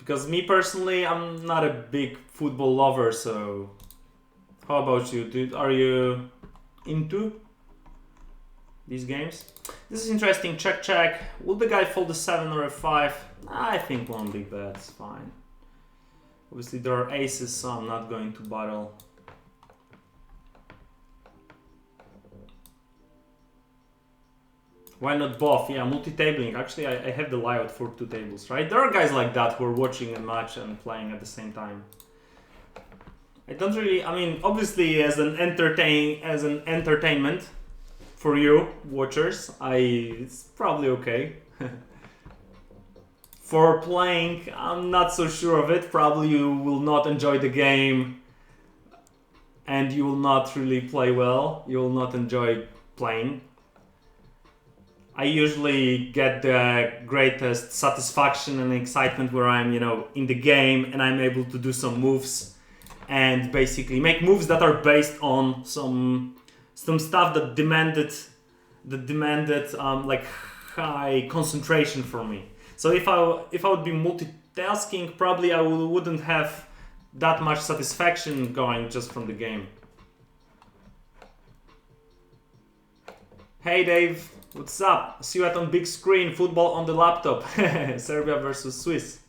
Because me personally, I'm not a big football lover, so how about you, dude? Are you into these games? This is interesting. Check, check. Will the guy fold a 7 or a 5? I think one big bet is fine. Obviously there are aces, so I'm not going to battle. Why not both? Yeah, multi-tabling. Actually, I have the layout for 2 tables, right? There are guys like that who are watching a match and playing at the same time. I don't really, I mean, obviously as an entertainment for you watchers, it's probably okay. For playing, I'm not so sure of it. Probably you will not enjoy the game and you will not really play well. You will not enjoy playing. I usually get the greatest satisfaction and excitement where I'm, in the game and I'm able to do some moves and basically make moves that are based on some stuff that demanded like high concentration from me. So if I would be multitasking, probably I wouldn't have that much satisfaction going just from the game. Hey Dave. What's up? See you on big screen, football on the laptop. Serbia versus Swiss.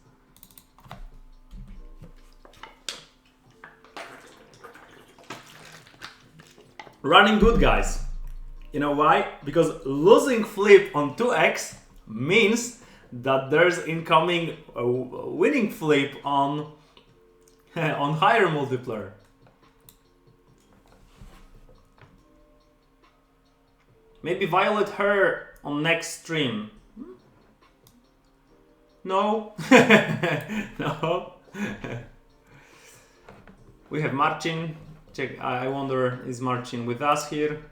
Running good, guys. You know why? Because losing flip on 2x means that there's incoming winning flip on higher multiplier. Maybe violate her on next stream. No. No. We have Marcin. Check. I wonder, is Marcin with us here?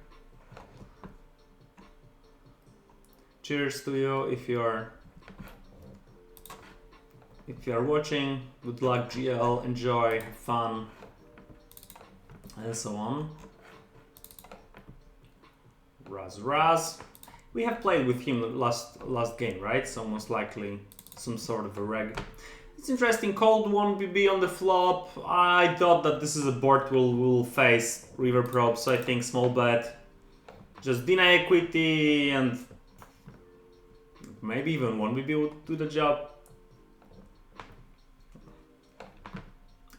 Cheers to you if you are watching. Good luck, GL. Enjoy, have fun, and so on. Raz. We have played with him last game, right? So most likely some sort of a reg. It's interesting. Cold 1BB on the flop. I thought that this is a board will face river probe, so I think small bet. Just deny equity and maybe even 1BB would do the job.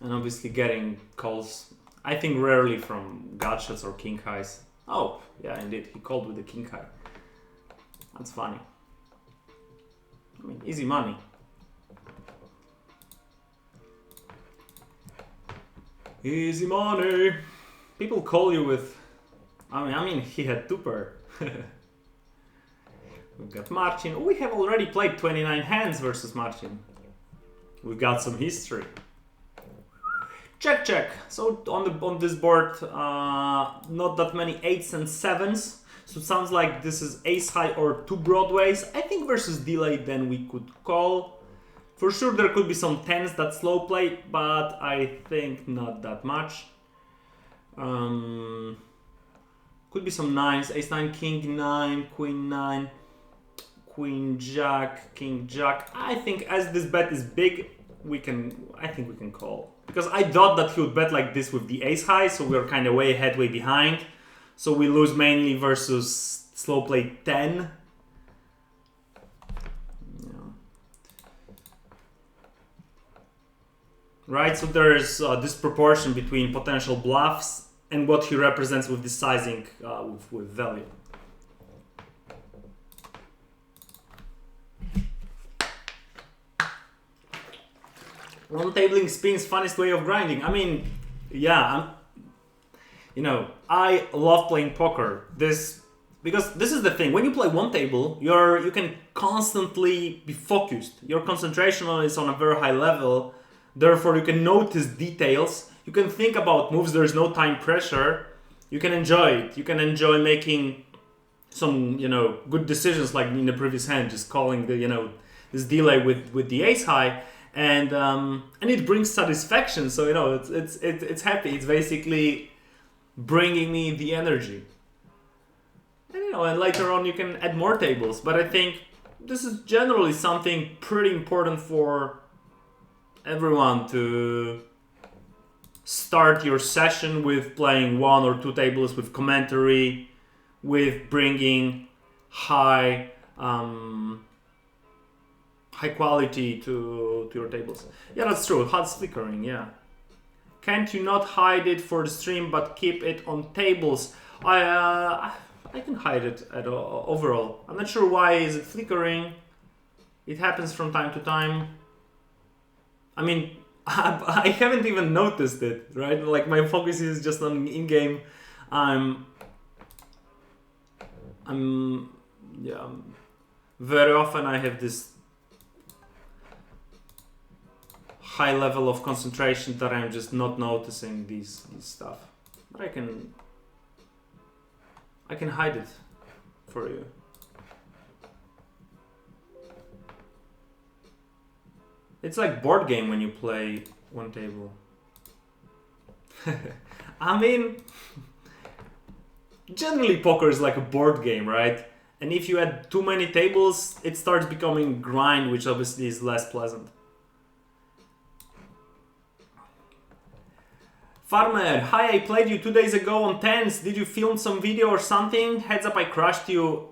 And obviously getting calls, I think rarely from gut shots or king highs. Oh, yeah, indeed, he called with the king high. That's funny. I mean, easy money. Easy money. People call you with... I mean, he had 2 pair. We've got Marcin. Oh, we have already played 29 hands versus Marcin. We've got some history. Check, check. So on this board, not that many 8s and 7s. So it sounds like this is ace high or 2 broadways. I think versus delay then we could call. For sure there could be some 10s that slow play, but I think not that much. Could be some 9s, ace 9, king 9, queen 9, queen jack, king jack. I think as this bet is big, I think we can call. Because I thought that he would bet like this with the ace high, so we're kind of way ahead, way behind. So we lose mainly versus slow play 10. Yeah. Right, so there's a disproportion between potential bluffs and what he represents with this sizing with value. One tabling spins, funniest way of grinding. I mean, yeah, I love playing poker. Because this is the thing. When you play one table, you can constantly be focused. Your concentration is on a very high level. Therefore, you can notice details. You can think about moves. There's no time pressure. You can enjoy it. You can enjoy making some, good decisions like in the previous hand, just calling the, this delay with the ace high. And it brings satisfaction, so it's happy. It's basically bringing me the energy, and later on you can add more tables. But I think this is generally something pretty important for everyone to start your session with playing 1 or 2 tables with commentary, with bringing high quality to your tables. Yeah, that's true. HUD's flickering, yeah. Can't you not hide it for the stream but keep it on tables? I can hide it at overall. I'm not sure why is it flickering. It happens from time to time. I mean, I haven't even noticed it, right? Like my focus is just on in-game. Yeah. Very often I have this high level of concentration that I'm just not noticing these stuff. But I can hide it for you. It's like board game when you play 1 table. I mean, generally poker is like a board game, right? And if you add too many tables, it starts becoming grind, which obviously is less pleasant. Farmer, hi, I played you 2 days ago on tens. Did you film some video or something? Heads up, I crushed you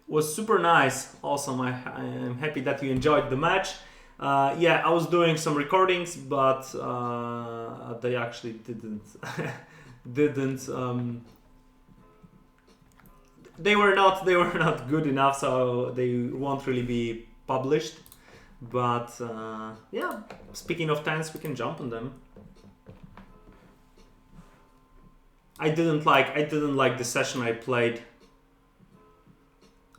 was super nice. Awesome, I am happy that you enjoyed the match. Yeah, I was doing some recordings, but they actually didn't they were not good enough, so they won't really be published. But yeah, speaking of tens, we can jump on them. I didn't like the session I played,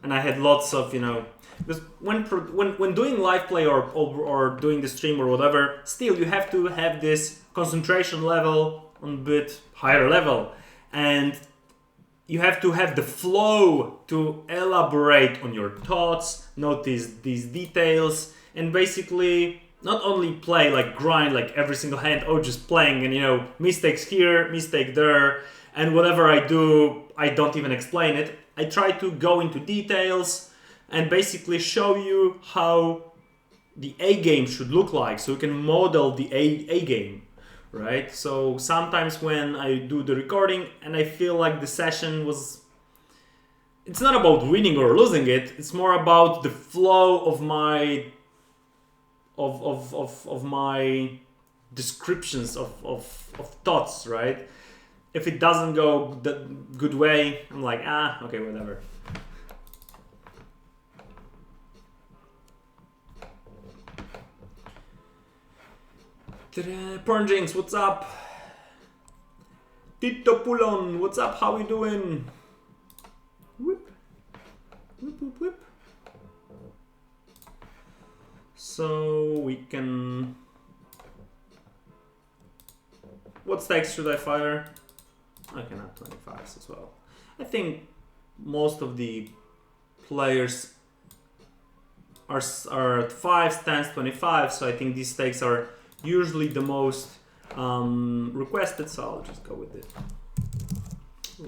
and I had lots of, you know, because when doing live play or doing the stream or whatever, still you have to have this concentration level on a bit higher level, and you have to have the flow to elaborate on your thoughts, notice these details, and basically not only play like grind like every single hand, or just playing and, you know, mistakes here, mistake there, and whatever I do, I don't even explain it. I try to go into details and basically show you how the A game should look like, so you can model the A game, right? So sometimes when I do the recording and I feel like the session was, it's not about winning or losing it, it's more about the flow of my of my descriptions of thoughts, right? If it doesn't go the good way, I'm like, okay, whatever. Porn Jinx, what's up? Tito Pulon, what's up? How we doing? Whip. Whip, whip, whip. So we can... What stakes should I fire? I can have 25s as well. I think most of the players are at 5s, 10s, 25s, so I think these stakes are usually the most requested, so I'll just go with it.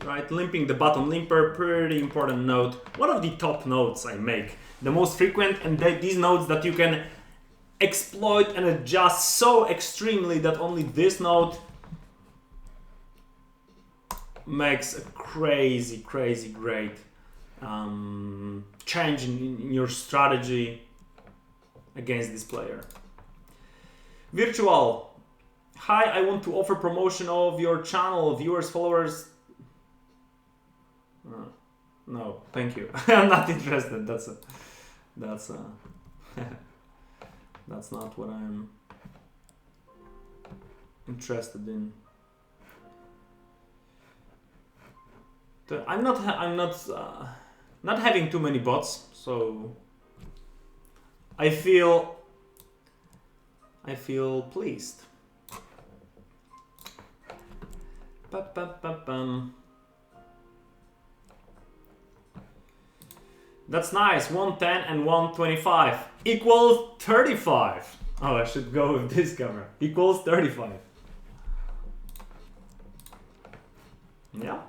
Right, limping the button limper, pretty important note. One of the top notes I make, the most frequent, and these notes that you can exploit and adjust so extremely that only this note makes a crazy great change in your strategy against this player. Virtual, hi, I want to offer promotion of your channel, viewers, followers. No, thank you. I'm not interested. That's that's not what I'm interested in. I'm not having too many bots, so I feel pleased. That's nice. 110 and 125 equals 35. Oh, I should go with this camera. Equals 35. Yeah.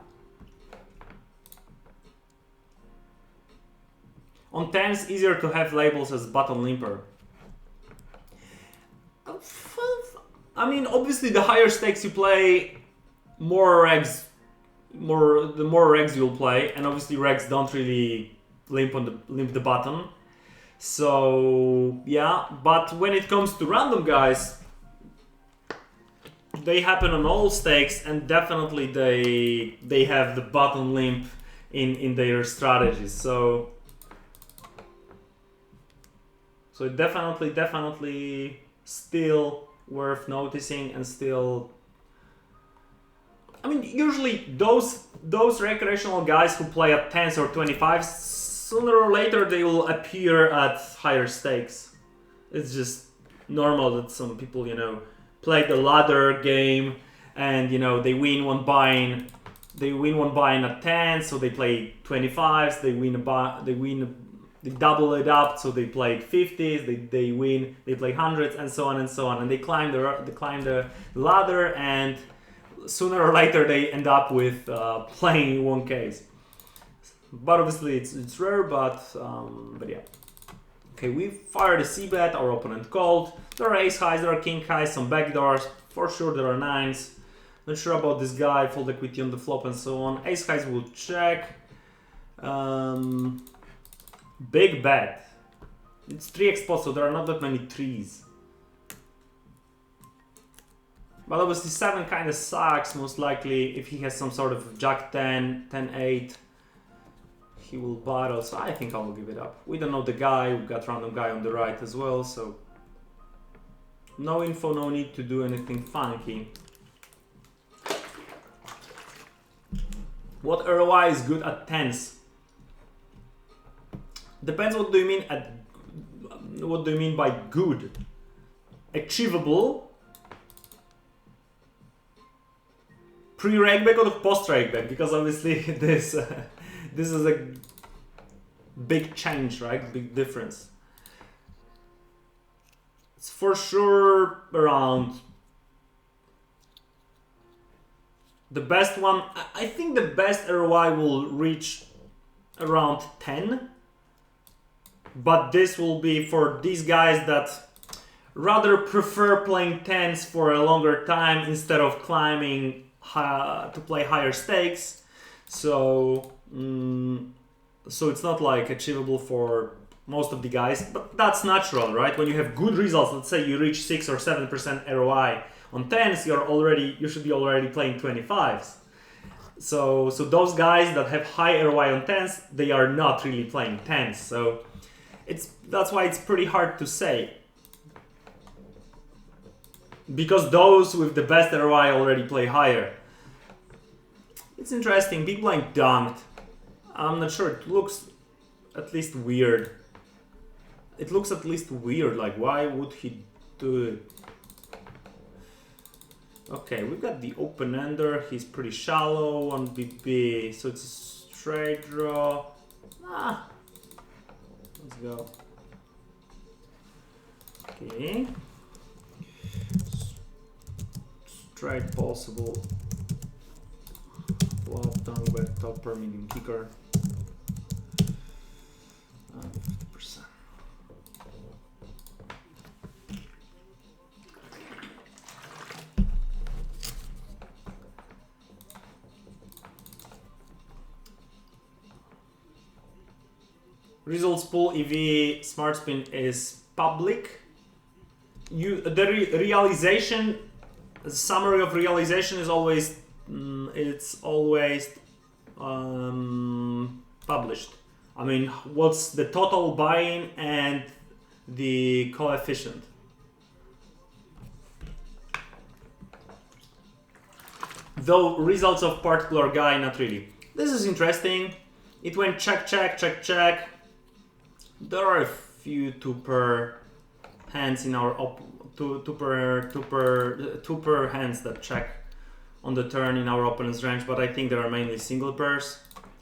On 10s, easier to have labels as button limper. I mean, obviously, the higher stakes you play, more regs, the more regs you'll play, and obviously regs don't really limp the button. So yeah, but when it comes to random guys, they happen on all stakes, and definitely they have the button limp in their strategies. So definitely still worth noticing, and still, I mean, usually those recreational guys who play at 10s or 25s, sooner or later they will appear at higher stakes. It's just normal that some people, you know, play the ladder game, and you know they win one buy-in. They win one buy-in at 10, so they play 25s. They double it up, so they play 50s. They win. They play 100s, and so on and so on. And they climb the ladder, and sooner or later they end up with playing 1Ks. But obviously it's rare. But yeah. Okay, we fired a c-bet, our opponent called. There are ace highs, there are king highs, some backdoors. For sure there are nines. Not sure about this guy, fold equity on the flop and so on. Ace highs will check. Big bet. It's 3x pot, so there are not that many threes. But obviously 7 kind of sucks, most likely, if he has some sort of jack 10, 10-8. He will battle, so I think I will give it up. We don't know the guy, we've got random guy on the right as well, so no info, no need to do anything funky. What ROI is good at 10s? Depends what do you mean by good. Achievable, pre-reg back or post-reg back, because obviously this this is a big change, right? Big difference. It's for sure around the best one. I think the best ROI will reach around 10, but this will be for these guys that rather prefer playing 10s for a longer time instead of climbing to play higher stakes. So so it's not like achievable for most of the guys, but that's natural, right? When you have good results, let's say you reach 6 or 7% ROI on 10s, you should be already playing 25s. So those guys that have high ROI on 10s, they are not really playing 10s. So that's why it's pretty hard to say, because those with the best ROI already play higher. It's interesting. Big blind dunked. I'm not sure. It looks at least weird. It looks at least weird. Like, why would he do it? Okay, we've got the open ender. He's pretty shallow on BB, so it's a straight draw. Let's go. Okay. Straight possible. Flop, down, back, topper, medium kicker. 50%. Results pool EV smart spin is public. The summary of realization is always published. I mean, what's the total buy-in and the coefficient. Though results of particular guy, not really. This is interesting. It went check, check, check, check. There are a few two per hands in our two per hands that check on the turn in our opponent's range, but I think there are mainly single pairs.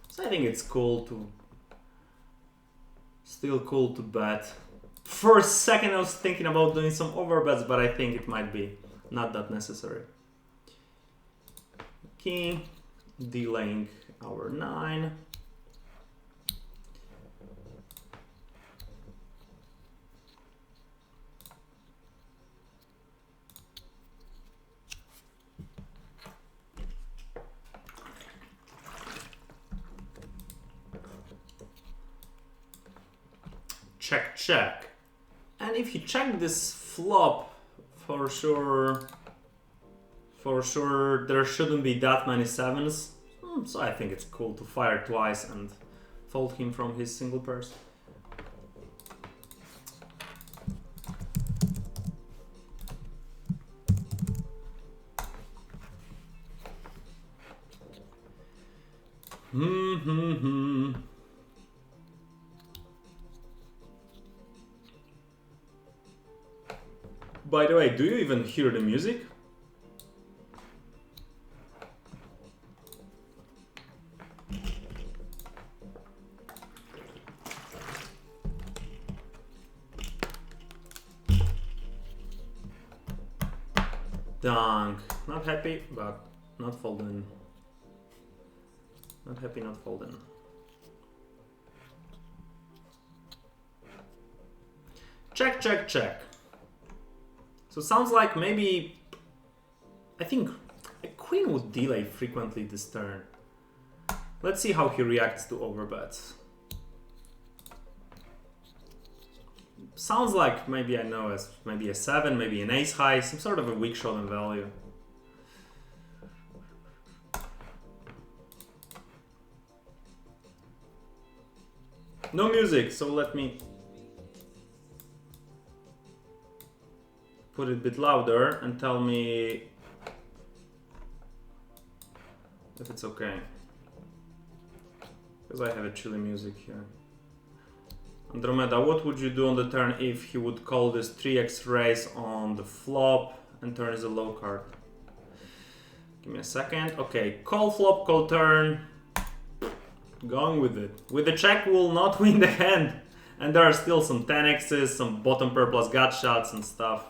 So I think it's still cool to bet. For a second I was thinking about doing some overbets, but I think it might be not that necessary. King, delaying our 9. check check. And if you check this flop, for sure there shouldn't be that many sevens. So I think it's cool to fire twice and fold him from his single pairs. By the way, do you even hear the music? Dunk. Not happy, but not folding. Not happy, not folding. Check, check, check. So sounds like maybe, I think a queen would delay frequently this turn. Let's see how he reacts to overbets. Sounds like maybe I know as maybe a 7, maybe an ace high, some sort of a weak shot in value. No music, so let me put it a bit louder and tell me if it's okay. Because I have a chilly music here. Andromeda, what would you do on the turn if he would call this 3x raise on the flop and turn is a low card? Give me a second. Okay, call flop, call turn. Going with it. With the check, we'll not win the hand. And there are still some 10x's, some bottom pair plus gut shots and stuff.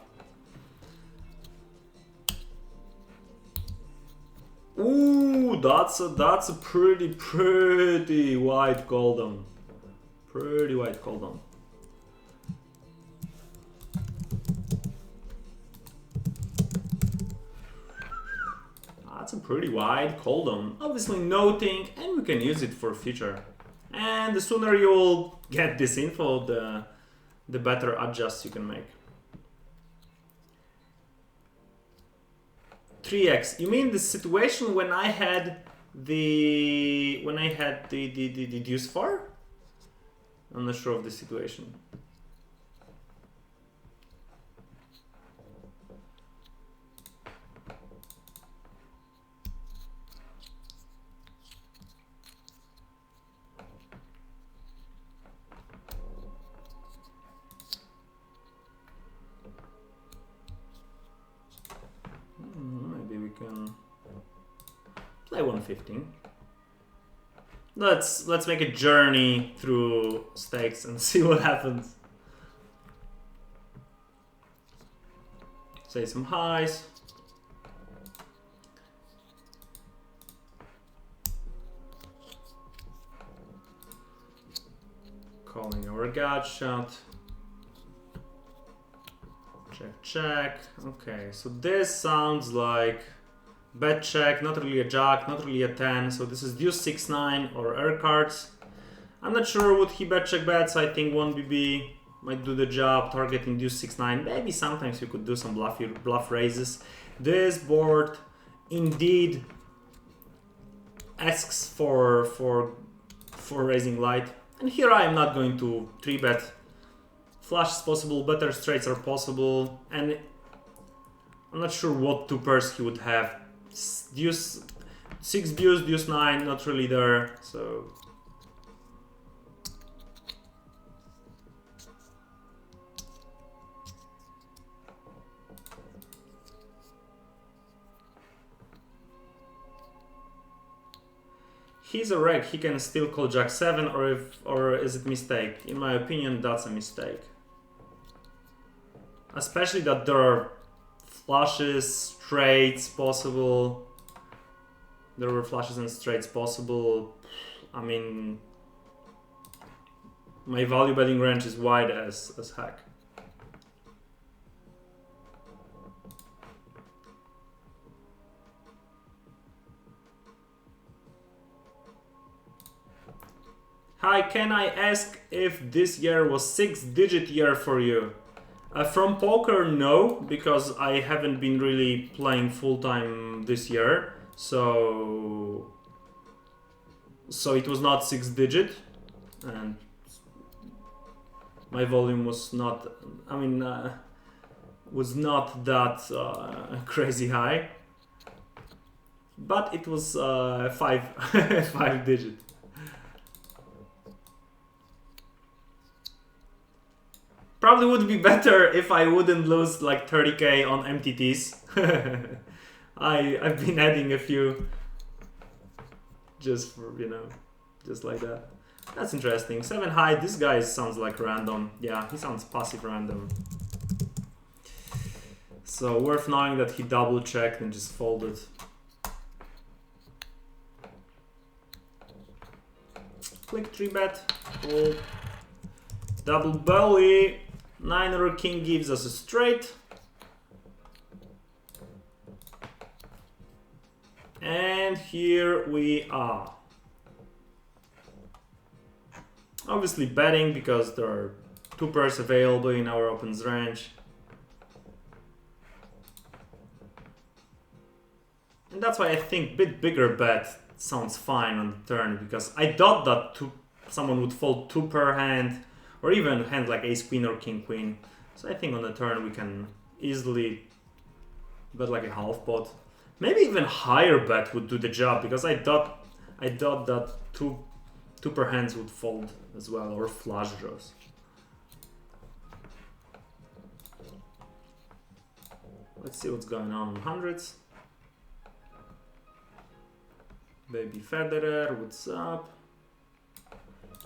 Ooh, that's a pretty wide call down. Pretty wide call down. That's a pretty wide call down. Obviously noting, and we can use it for future. And the sooner you'll get this info, the better adjusts you can make. 3x. You mean the situation when I had the deuce 4? I'm not sure of the situation. Maybe we can play 115. Let's make a journey through stakes and see what happens. Say some highs. Calling our gut shot. Check, check. Okay, so this sounds like bet check, not really a jack, not really a 10. So this is deuce 6-9 or air cards. I'm not sure what he bet check bets. I think 1BB might do the job, targeting deuce 6-9. Maybe sometimes you could do some bluff raises. This board indeed asks for raising light. And here I am not going to 3-bet. Flush is possible, better straights are possible, and I'm not sure what two pairs he would have. Deuce 6 deuce, deuce 9, not really there, so he's a reg, he can still call jack 7, or is it mistake? In my opinion, that's a mistake. Especially that there are flushes, straights possible. There were flushes and straights possible. I mean, my value betting range is wide as heck. Hi, can I ask if this year was 6-digit year for you? From poker, no, because I haven't been really playing full-time this year, so it was not 6-digit, and my volume was not, I mean, was not that crazy high, but it was 5-digit. Probably would be better if I wouldn't lose like 30k on MTTs. I've been adding a few just for, you know, just like that. That's interesting. 7 high, this guy sounds like random. Yeah, he sounds passive random. So worth knowing that he double checked and just folded. Click 3-bet, fold. Double belly. 9 or king gives us a straight. And here we are. Obviously betting because there are 2 pairs available in our opens range. And that's why I think bit bigger bet sounds fine on the turn, because I thought that someone would fold 2 per hand, or even hand like ace queen or king queen. So I think on the turn we can easily bet like a half pot. Maybe even higher bet would do the job, because I thought that two per hands would fold as well, or flush draws. Let's see what's going on in hundreds. Baby Federer, what's up?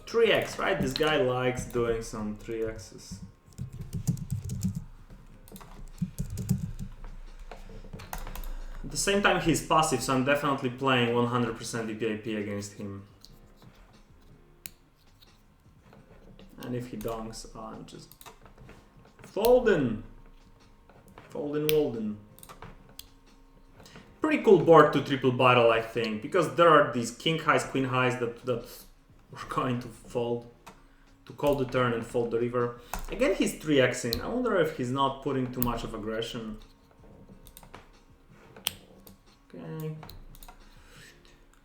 3x, right? This guy likes doing some 3x's. At the same time, he's passive, so I'm definitely playing 100% VPIP against him. And if he donks, I'm just folding. Folding, Walden. Pretty cool board to triple barrel, I think, because there are these king highs, queen highs that we're going to fold, to call the turn and fold the river. Again, he's 3xing. I wonder if he's not putting too much of aggression. Okay.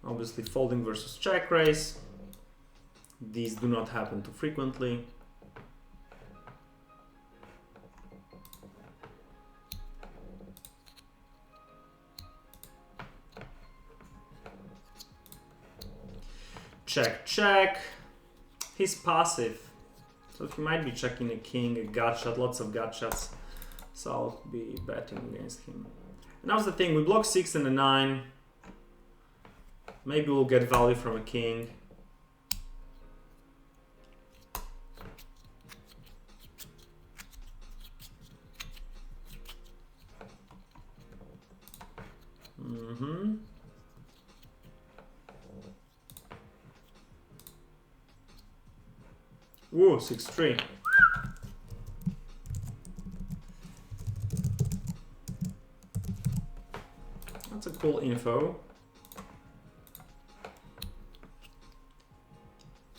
Obviously folding versus check raise. These do not happen too frequently. Check, check. He's passive, so he might be checking a king, a gut shot, lots of gut shots. So I'll be betting against him. And now's the thing, we block 6 and a 9. Maybe we'll get value from a king. Ooh, 6-3. That's a cool info.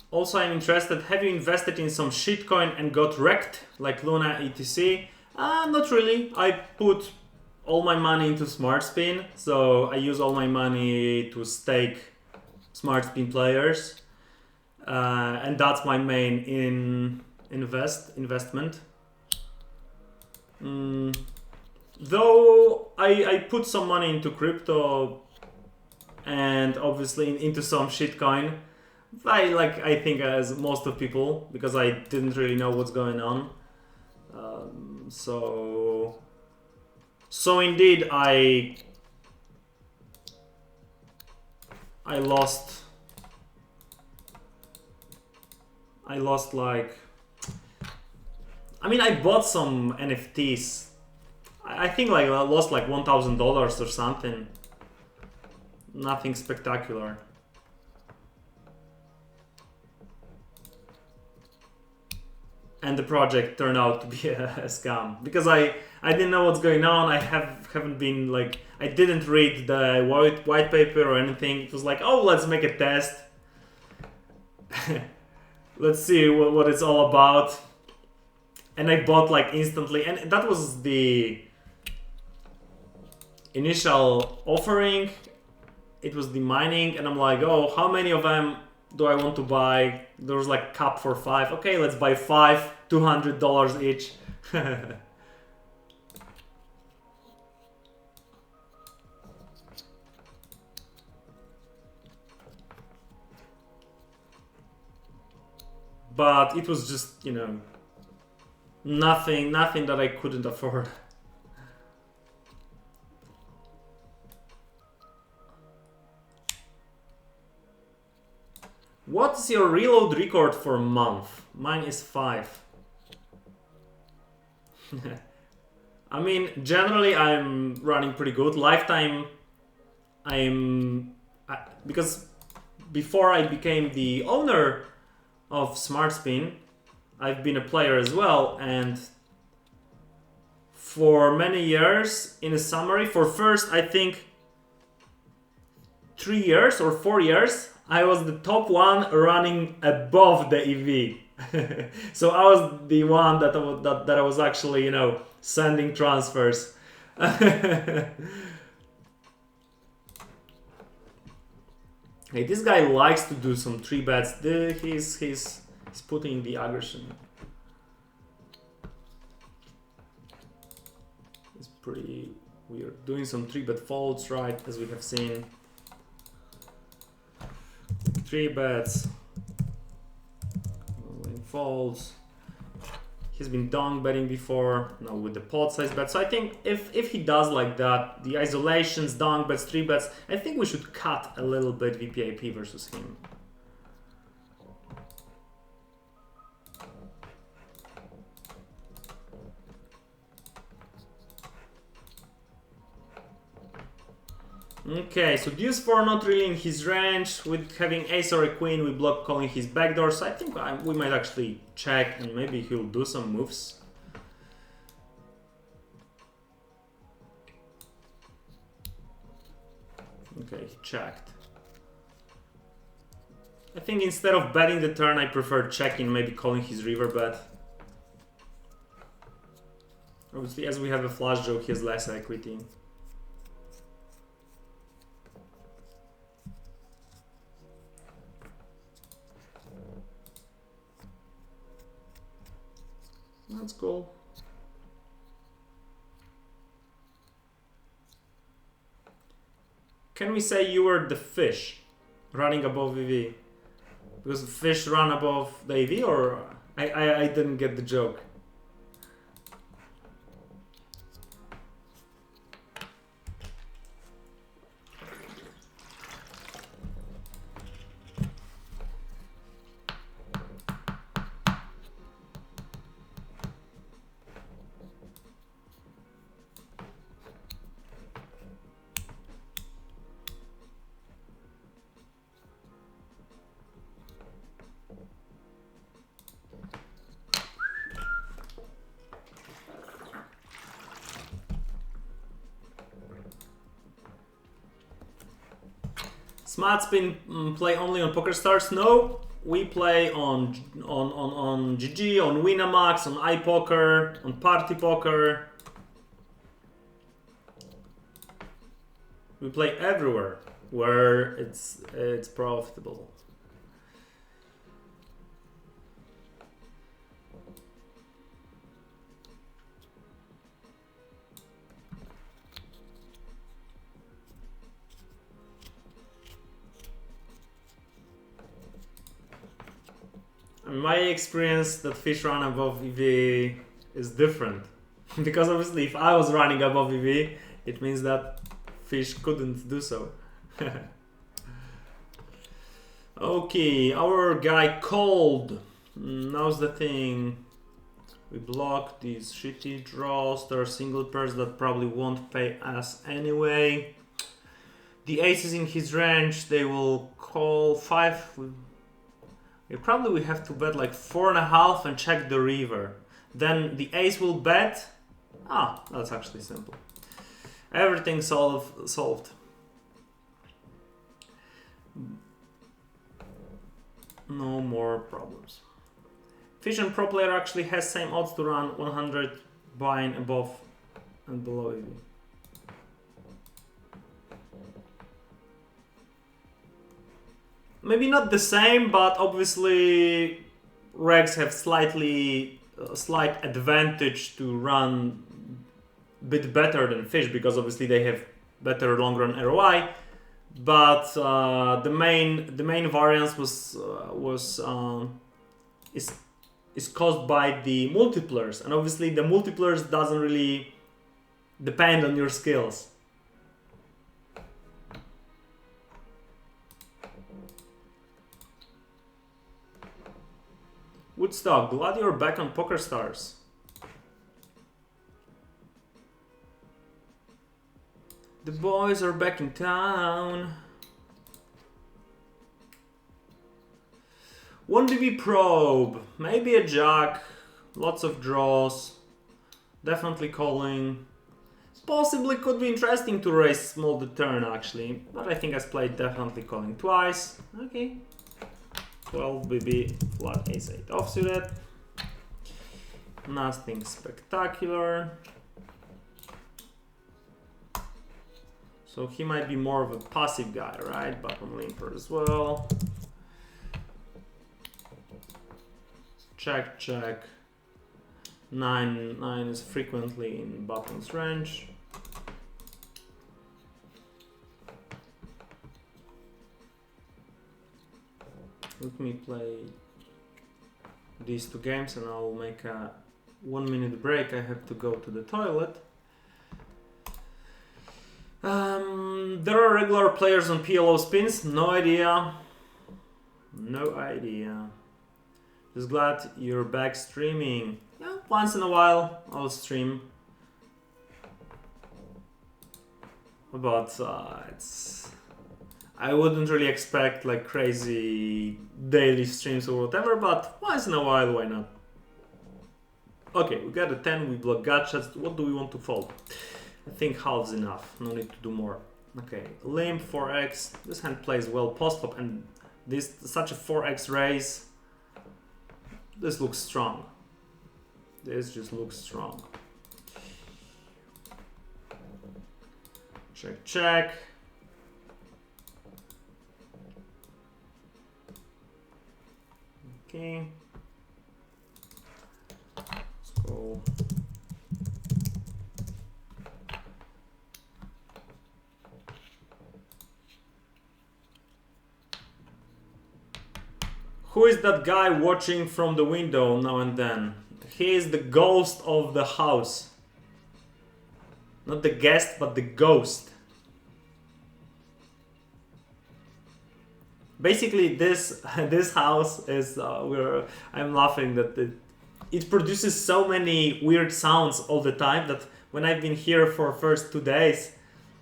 Also, I'm interested, have you invested in some shitcoin and got wrecked, like Luna, etc? Not really. I put all my money into smart spin, so I use all my money to stake smart spin players. And that's my main investment. Though I put some money into crypto and obviously into some shitcoin. I think as most of people, because I didn't really know what's going on. So indeed I lost like, I mean, I bought some NFTs. I think like I lost like $1,000 or something. Nothing spectacular. And the project turned out to be a scam, because I didn't know what's going on. I haven't been like, I didn't read the white paper or anything. It was like, oh, let's make a test. let's see what it's all about. And I bought like instantly, and that was the initial offering. It was the mining, and I'm like, oh, how many of them do I want to buy? There was like cap for 5. Okay, let's buy 5, $200 each. But it was just, you know, nothing that I couldn't afford. What's your reload record for a month? Mine is 5. I mean, generally I'm running pretty good. Lifetime, because before I became the owner of SmartSpin, I've been a player as well, and for many years, in a summary, for first, I think 3 years or 4 years, I was the top one running above the EV. So I was the one that I was actually, you know, sending transfers. Hey, this guy likes to do some 3 bets. He's putting the aggression. It's pretty weird. Doing some 3 bet folds, right, as we have seen. 3 bets. Folds. He's been down betting before, now with the pot size bet. So I think if he does like that, the isolations, down bets, 3 bets, I think we should cut a little bit VPIP versus him. Okay, so deuce 4 not really in his range. With having ace or a queen, we block calling his backdoor. So I think we might actually check, and maybe he'll do some moves. Okay, he checked. I think instead of betting the turn, I prefer checking, maybe calling his river bet. Obviously, as we have a flush draw, he has less equity. That's cool. Can we say you were the fish running above EV? Because fish run above the EV, or I didn't get the joke. SmartSpin play only on PokerStars? No, we play on GG, on Winamax, on iPoker, on Party Poker. We play everywhere where it's profitable. In my experience, that fish run above EV is different. Because obviously if I was running above EV, it means that fish couldn't do so. Okay, our guy called. Now's the thing. We block these shitty draws. There are single pairs that probably won't pay us anyway. The ace is in his range. They will call 5. Probably we have to bet like 4.5 and check the river. Then the ace will bet. Ah, that's actually simple. Everything solved. No more problems. Fish and pro player actually has same odds to run 100 buying above and below EV. Maybe not the same, but obviously regs have slight advantage to run a bit better than fish because obviously they have better long run ROI. But the main variance is caused by the multipliers, and obviously the multipliers doesn't really depend on your skills. Woodstock, glad you're back on PokerStars. The boys are back in town. 1BB probe, maybe a jack, lots of draws, definitely calling. Possibly could be interesting to raise small the turn actually, but I think I played definitely calling twice. Okay. 12BB, flat ace-8 offsuited. Nothing spectacular. So he might be more of a passive guy, right? Bottom limper as well. Check, check. 9 is frequently in bottom's range. Let me play these two games and I'll make a 1 minute break. I have to go to the toilet. There are regular players on PLO spins. No idea. No idea. Just glad you're back streaming. Yeah, once in a while I'll stream. But I wouldn't really expect like crazy daily streams or whatever, but once in a while, why not? Okay, we got a 10, we block gotchas. What do we want to fold? I think half's enough, no need to do more. Okay, limp 4x. This hand plays well post-flop, and this such a 4x raise. This looks strong. This just looks strong. Check, check. Okay. Let's go. Who is that guy watching from the window now and then? He is the ghost of the house. Not the guest, but the ghost. Basically, this house is I'm laughing that it produces so many weird sounds all the time that when I've been here for first 2 days,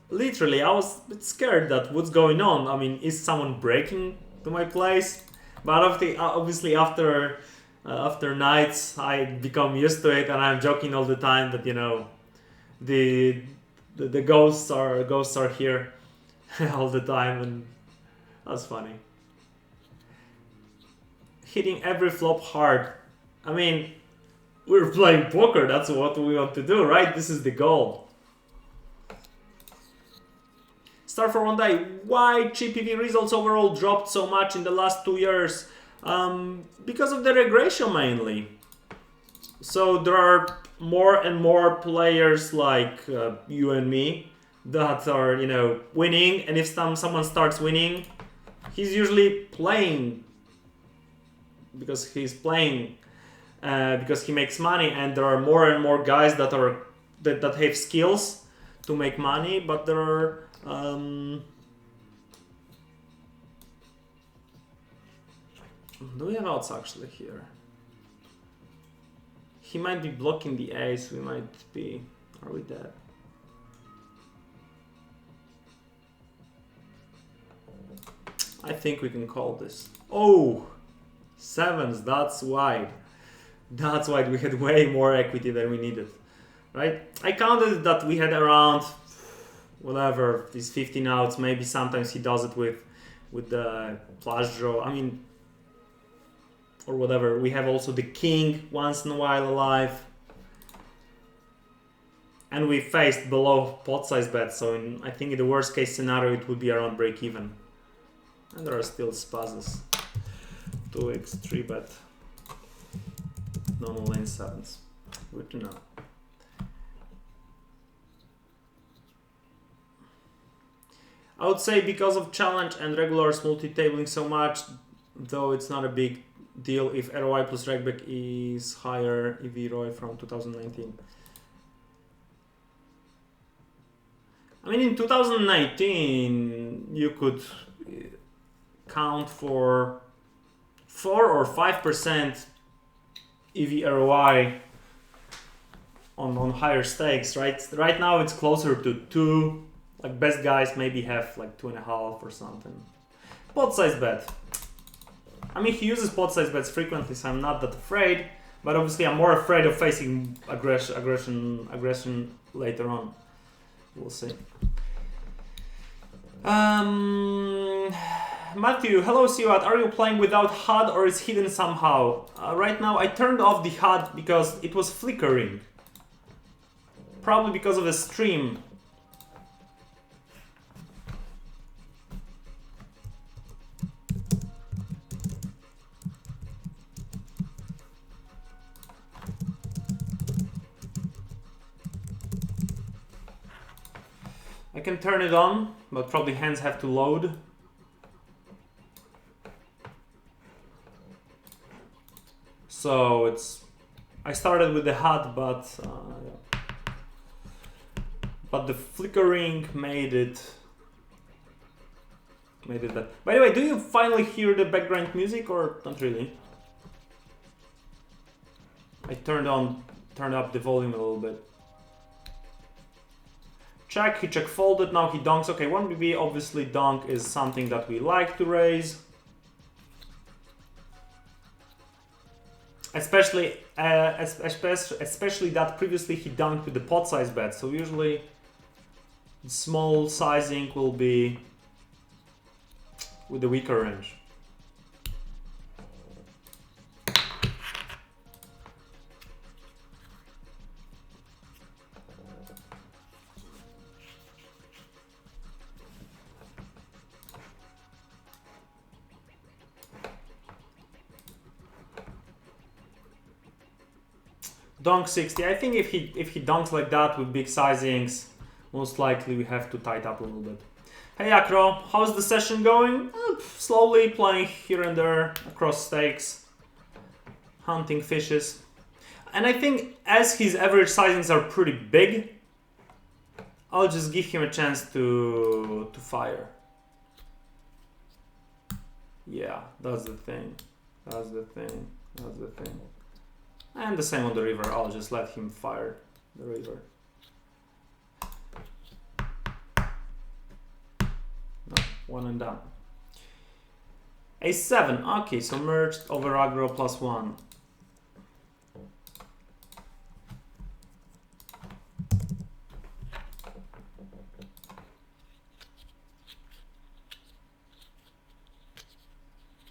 literally I was a bit scared that what's going on. I mean, is someone breaking to my place? But obviously after nights I become used to it, and I'm joking all the time that, you know, the ghosts are here all the time, and that's funny. Hitting every flop hard. I mean, we're playing poker, that's what we want to do, right? This is the goal. Start for one day. Why GPV results overall dropped so much in the last 2 years? Because of the regression mainly. So there are more and more players like you and me that are, you know, winning, and if someone starts winning, he's usually playing because he's playing because he makes money, and there are more and more guys that have skills to make money, but there are do we have outs actually here? He might be blocking the ace, we might be... Are we dead? I think we can call this. Oh! Sevens, that's wide. That's wide, we had way more equity than we needed. Right? I counted that we had around, whatever, these 15 outs. Maybe sometimes he does it with the flush draw. I mean, or whatever. We have also the king once in a while alive. And we faced below pot size bet, so I think in the worst case scenario it would be around break even. And there are still spazzes. 2x, 3 bet. Normal lane 7s. Good to know. I would say because of challenge and regulars multi-tabling so much, though it's not a big deal if ROI plus regback is higher EV ROI from 2019. I mean, in 2019, you could count for 4 or 5% EV ROI on higher stakes, right? Right now it's closer to 2. Like best guys maybe have like 2.5 or something. Pot size bet. I mean, he uses pot size bets frequently, so I'm not that afraid. But obviously, I'm more afraid of facing aggression later on. We'll see. Matthew, hello CuAt. Are you playing without HUD or is hidden somehow? Right now, I turned off the HUD because it was flickering. Probably because of the stream. I can turn it on, but probably hands have to load. So I started with the HUD, but the flickering made it that. By the way, do you finally hear the background music or not really? I turned up the volume a little bit. Check, he check folded, now he donks. Okay, 1BB, obviously donk is something that we like to raise. Especially that previously he dunked with the pot size bet. So usually small sizing will be with the weaker range. Donk 60. I think if he dunks like that with big sizings, most likely we have to tighten up a little bit. Hey Acro, how's the session going? Slowly playing here and there across stakes, hunting fishes. And I think as his average sizings are pretty big, I'll just give him a chance to fire. Yeah, that's the thing. That's the thing. That's the thing. And the same on the river, I'll just let him fire the river. No, one and done. A7, okay, so merged over aggro +1.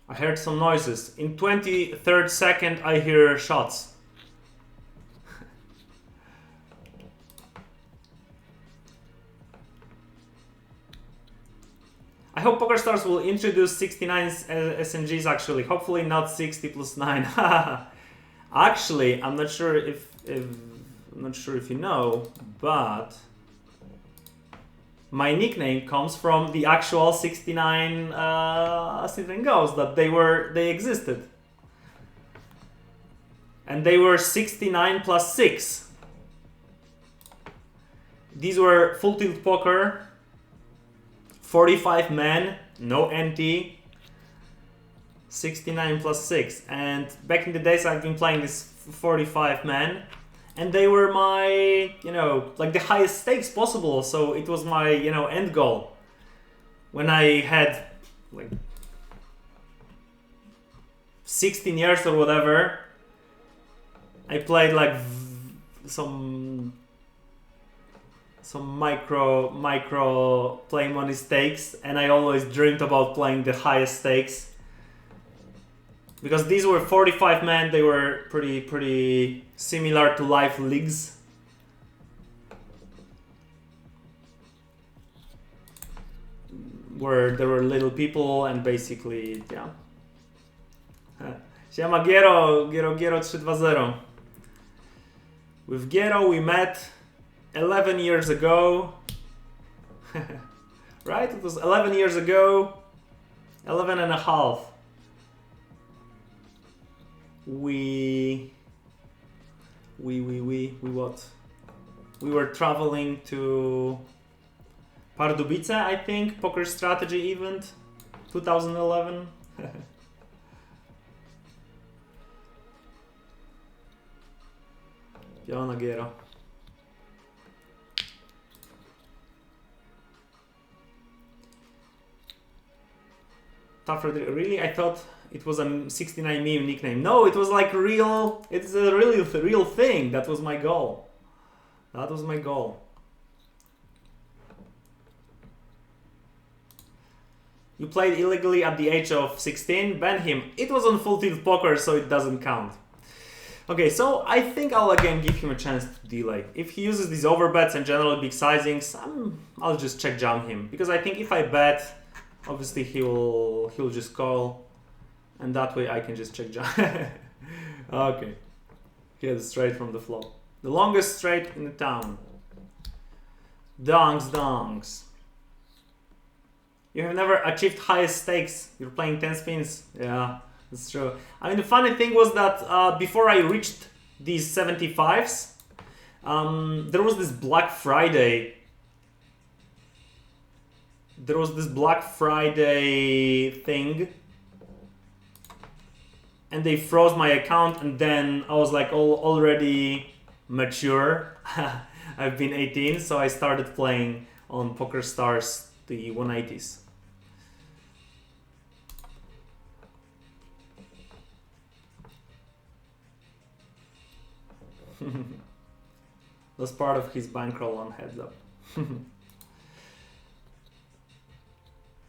I heard some noises. In 23rd second I hear shots. I hope PokerStars will introduce 69 SNGs actually. Hopefully not 60 + 9. Actually, I'm not sure if you know, but my nickname comes from the actual 69 Goes that they existed. And they were 69 + 6. These were full tilt poker. 45 men, no NT, 69 + 6. And back in the days I've been playing this 45 men, and they were my, like the highest stakes possible. So it was my, end goal. When I had like 16 years or whatever, I played like some micro play money stakes, and I always dreamed about playing the highest stakes. Because these were 45 men, they were pretty similar to live leagues. Where there were little people and basically, yeah. Siema Giero 320. With Giero we met 11 years ago. Right? It was 11 years ago. 11 and a half. We what? We were traveling to Pardubice, I think, poker strategy event, 2011. Piona Giero. Tougher, really? I thought it was a 69 meme nickname. No, it was like real. It's a real thing. That was my goal. That was my goal. You played illegally at the age of 16. Ban him. It was on full tilt poker, so it doesn't count. Okay, so I think I'll again give him a chance to delay. If he uses these overbets and generally big sizings, I'll just check jam him, because I think if I bet, obviously he'll just call, and that way I can just check jam. Okay, here's straight from the flop. The longest straight in the town. Donks. You have never achieved highest stakes. You're playing 10 spins. Yeah, that's true. I mean, the funny thing was that before I reached these 75s, there was this Black Friday. There was this Black Friday thing, and they froze my account, and then I was like already mature. I've been 18, so I started playing on PokerStars, the 180s. That's part of his bankroll on Heads Up.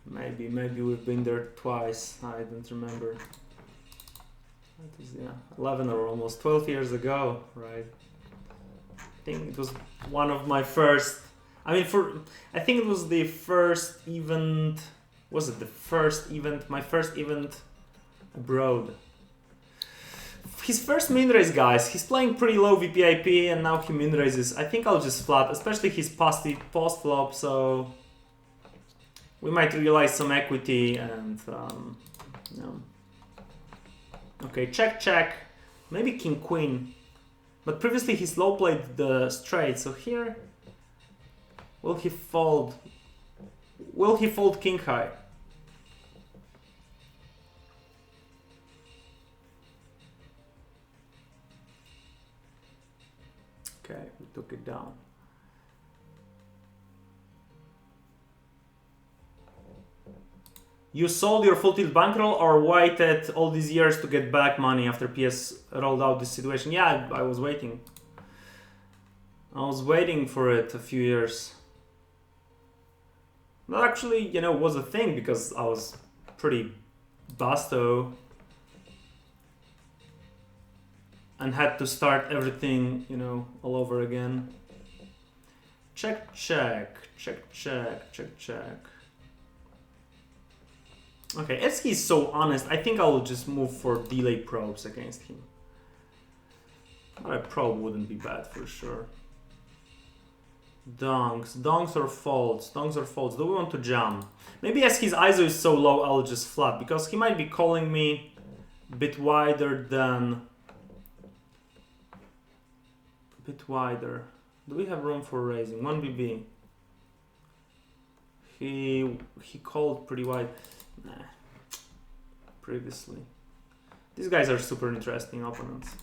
Maybe we've been there twice. I don't remember. That is, yeah, 11 or almost 12 years ago, right? I think it was one of my first. I mean, I think it was the first event. Was it the first event? My first event abroad. His first min raise, guys. He's playing pretty low VPIP, and now he min raises. I think I'll just flat, especially his post flop. So we might realize some equity and you know. Okay, check. Maybe king queen, but previously he slow played the straight. So here, will he fold? Will he fold king high? Okay, we took it down. You sold your full tilt bankroll or waited all these years to get back money after PS rolled out this situation? Yeah, I was waiting. I was waiting for it a few years. That actually, you know, was a thing because I was pretty busto and had to start everything, you know, all over again. Check. Okay, as he's so honest, I think I'll just move for delay probes against him. But a probe wouldn't be bad for sure. Donks or folds? Do we want to jam? Maybe as his ISO is so low, I'll just flat, because he might be calling me a bit wider than... Do we have room for raising? 1BB. He called pretty wide. Nah. Previously. These guys are super interesting opponents.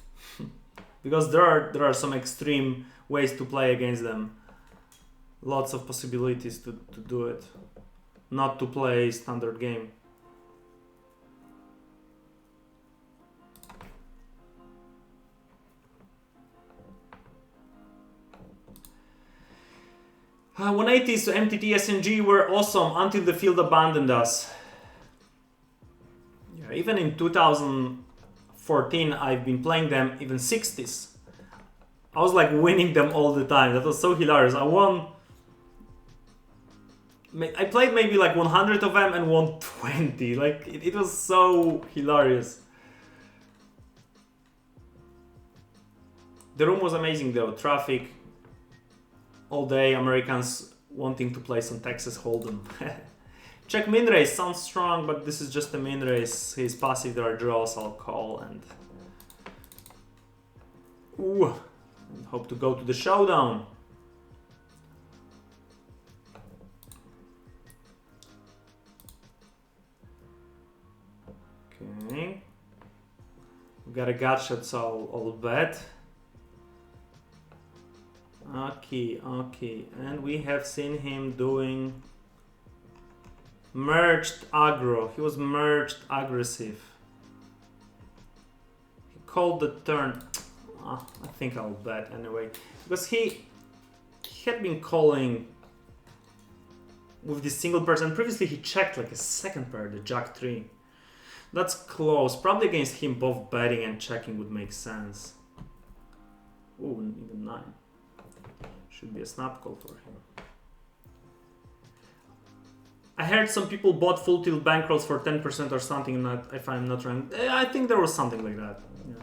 Because there are some extreme ways to play against them. Lots of possibilities to do it. Not to play standard game. Uh, 180s to MTT SNG were awesome until the field abandoned us. Yeah, even in 2014, I've been playing them even 60s. I was like winning them all the time. That was so hilarious. I played maybe like 100 of them and won 20. Like it was so hilarious. The room was amazing though. Traffic all day. Americans wanting to play some Texas Hold'em. Check min raise sounds strong, but this is just a min raise. He's passive. There are draws. I'll call and ooh. Hope to go to the showdown. Okay. We got a gut shot, so I'll bet. Okay, okay. And we have seen him doing merged aggro. He was merged aggressive. He called the turn. I think I'll bet anyway, because he had been calling with this single pair, and previously he checked like a second pair, the Jack 3. That's close. Probably against him both betting and checking would make sense. Ooh, even 9. Should be a snap call for him. I heard some people bought full tilt bankrolls for 10% or something, if I'm not wrong. I think there was something like that. Yeah.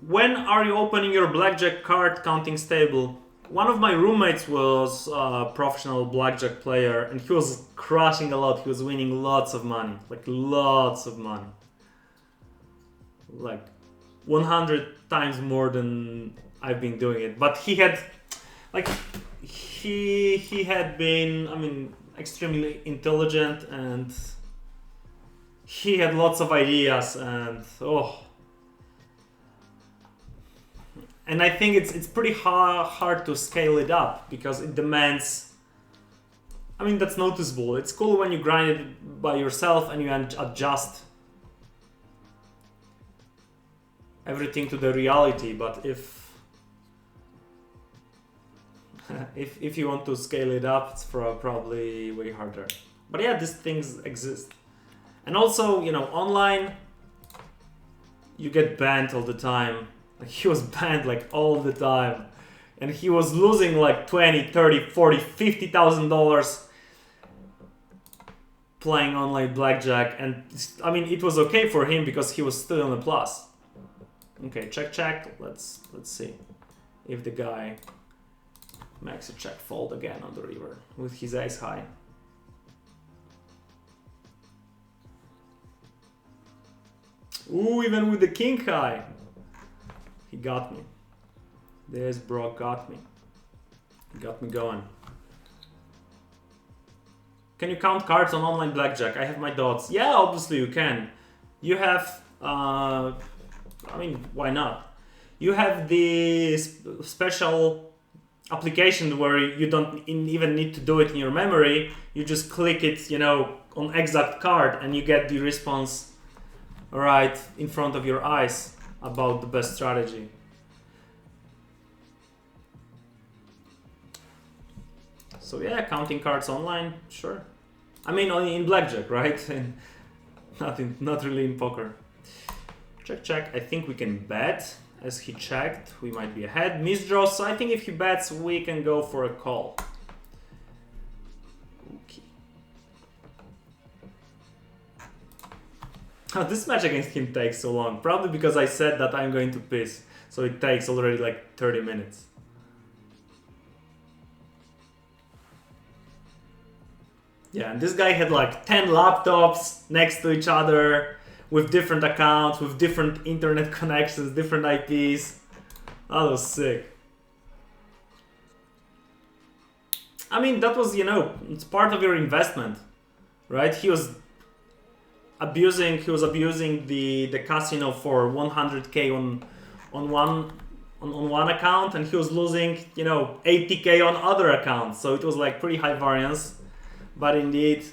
When are you opening your blackjack card counting stable? One of my roommates was a professional blackjack player and he was crushing a lot. He was winning lots of money, like lots of money. Like 100 times more than I've been doing it. But he had, like, he had been, I mean, extremely intelligent and he had lots of ideas and and I think it's pretty hard to scale it up because it demands, I mean, that's noticeable. It's cool when you grind it by yourself and you adjust everything to the reality, but if you want to scale it up, it's probably way harder. But yeah, these things exist. And also, you know, online, you get banned all the time. Like he was banned like all the time. And he was losing like 20, 30, 40, $50,000 playing online blackjack. And I mean, it was okay for him because he was still on the plus. Okay, check. Let's see if the guy makes a check fold again on the river with his ace high. Ooh, even with the king high. He got me. This bro got me. He got me going. Can you count cards on online blackjack? I have my dots. Yeah, obviously you can. You have, I mean, why not? You have the special application where you don't even need to do it in your memory. You just click it, you know, on exact card and you get the response right in front of your eyes about the best strategy. So yeah, counting cards online, sure. I mean, only in blackjack, right? And not really in poker. Check. I think we can bet. As he checked, we might be ahead. Misdraws, so I think if he bets, we can go for a call. Okay. Oh, this match against him takes so long. Probably because I said that I'm going to piss. So it takes already like 30 minutes. Yeah, and this guy had like 10 laptops next to each other with different accounts, with different internet connections, different IPs. That was sick. I mean, that was, you know, it's part of your investment, right? He was abusing the casino for 100k on one account, and he was losing, you know, 80k on other accounts. So it was like pretty high variance. But indeed,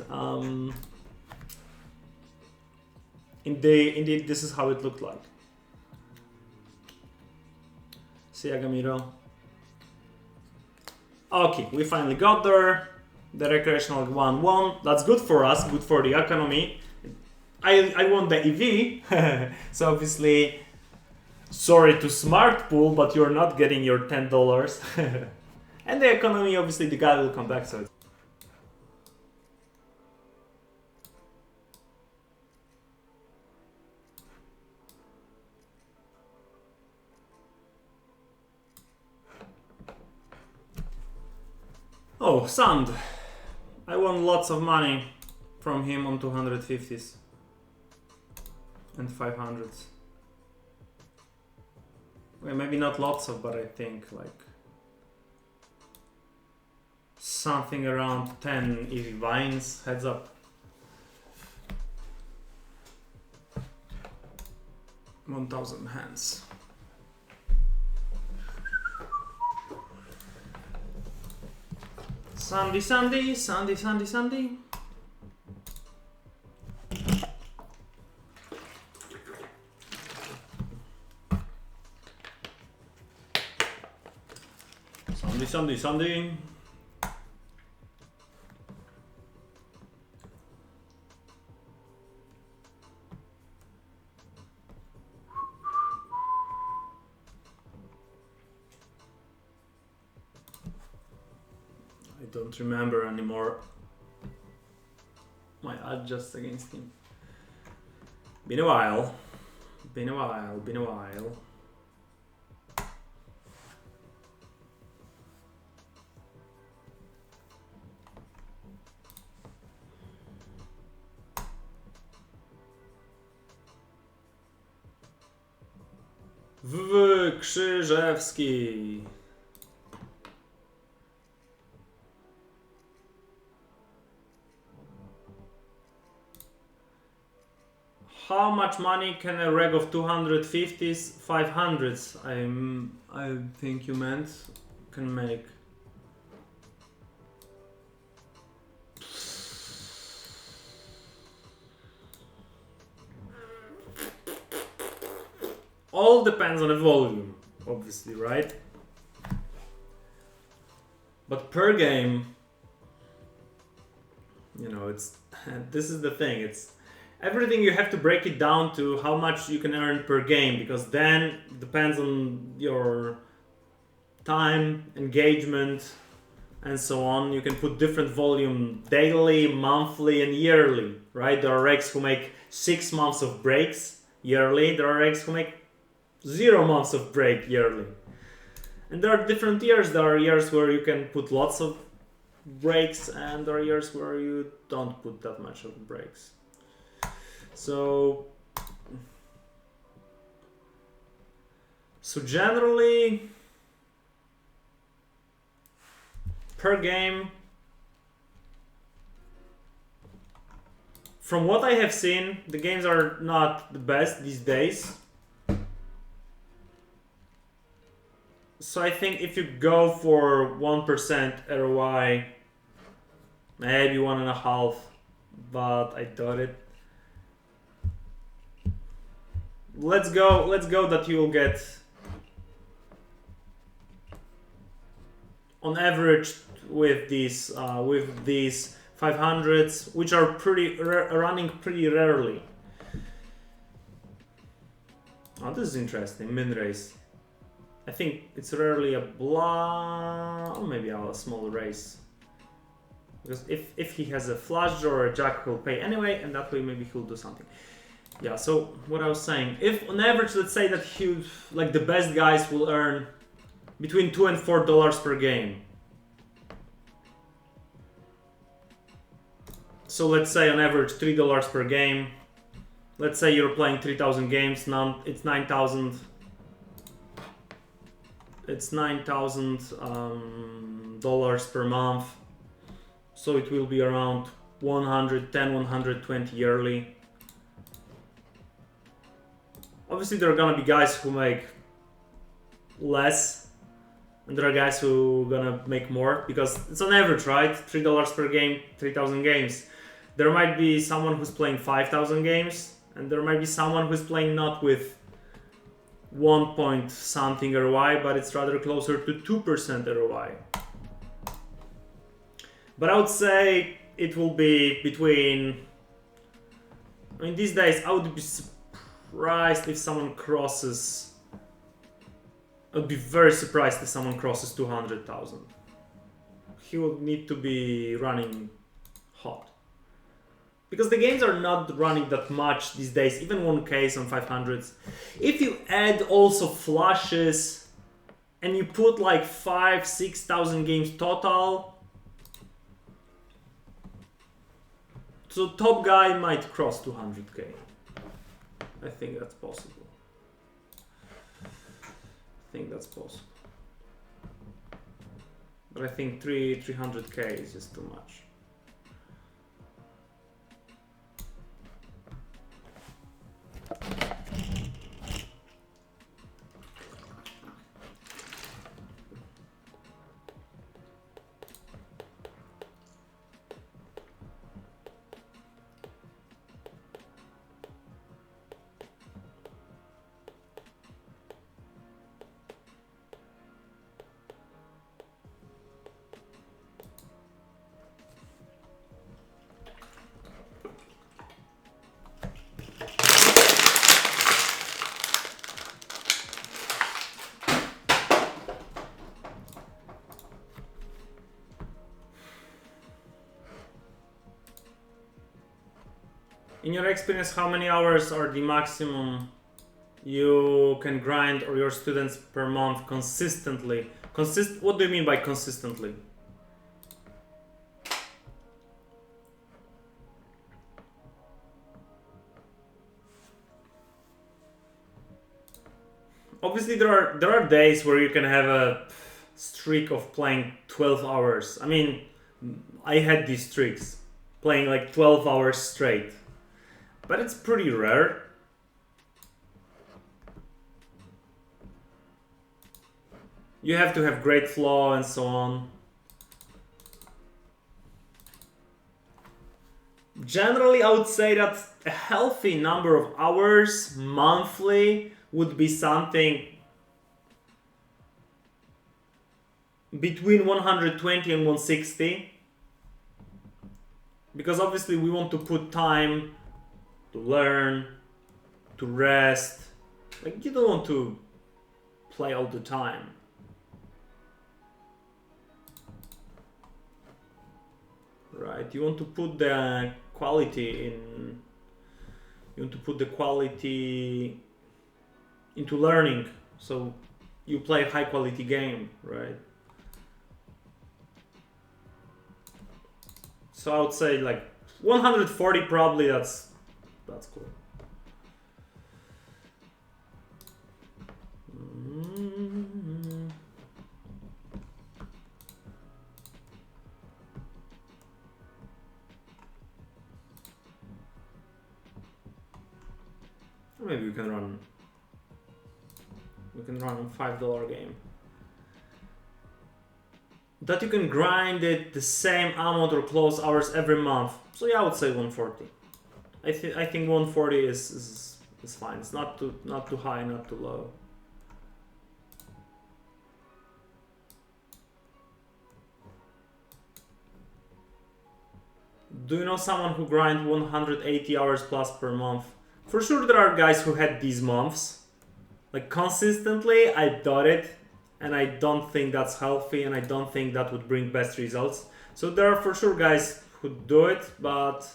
indeed, this is how it looked like. See Agamiro. Okay, we finally got there. The recreational one won. That's good for us, good for the economy. I want the EV, so obviously, sorry to smart pool, but you're not getting your $10. And the economy, obviously, the guy will come back, so. Oh, Sand. I won lots of money from him on 250s and 500s. Well, maybe not lots of, but I think like something around 10 if he binds, heads up. $1,000 hands. Sandy, Sandy, Sandy, Sandy, Sandy. Sandy, Sandy, Sandy. I don't remember anymore my adjust against him. Been a while. Been a while. Been a while. Krzyżewski. How much money can a reg of 250s, 500s, I think you meant, can make? All depends on the volume, obviously, right? But per game, you know, it's this is the thing, it's everything you have to break it down to how much you can earn per game, because then it depends on your time, engagement, and so on. You can put different volume daily, monthly, and yearly, right? There are regs who make 6 months of breaks yearly. There are regs who make 0 months of break yearly. And there are different years. There are years where you can put lots of breaks, and there are years where you don't put that much of breaks. So generally, per game, from what I have seen, the games are not the best these days. So I think if you go for 1% ROI, maybe 1.5, but I doubt it. Let's go that you will get on average with these 500s, which are running pretty rarely. Oh, this is interesting. Min raise. I think it's rarely a or maybe a small raise. Because if he has a flush draw or a jack, he'll pay anyway, and that way maybe he'll do something. Yeah, so what I was saying, if on average, let's say that like the best guys will earn between $2 and $4 per game. So let's say on average $3 per game. Let's say you're playing 3,000 games, now it's 9,000. It's $9,000 per month. So it will be around 110, 120 yearly. Obviously, there are gonna be guys who make less, and there are guys who are gonna make more, because it's on average, right? $3 per game, 3,000 games. There might be someone who's playing 5,000 games, and there might be someone who's playing not with 1 point something ROI, but it's rather closer to 2% ROI. But I would say it will be between I mean, these days I would be surprised if someone crosses. I would be very surprised if someone crosses 200,000. He would need to be running hot. Because the games are not running that much these days, even 1Ks on 500s. If you add also flushes and you put like 5,000-6,000 games total, so top guy might cross 200K. I think that's possible. I think that's possible. But I think 300K is just too much. In your experience, how many hours are the maximum you can grind or your students per month consistently? What do you mean by consistently? Obviously, there are days where you can have a streak of playing 12 hours. I mean, I had these streaks, playing like 12 hours straight. But it's pretty rare. You have to have great flow and so on. Generally, I would say that a healthy number of hours monthly would be something between 120 and 160. Because obviously we want to put time to learn, to rest. Like, you don't want to play all the time. Right, you want to put the quality in, you want to put the quality into learning, so you play a high quality game, right? So I would say like 140 probably, that's cool. Maybe we can run a $5 game. That you can grind it the same amount or close hours every month. So yeah, I would say 140. I think 140 is fine. It's not too high, not too low. Do you know someone who grind 180 hours plus per month? For sure there are guys who had these months. Like consistently, I doubt it. And I don't think that's healthy, and I don't think that would bring best results. So there are for sure guys who do it, but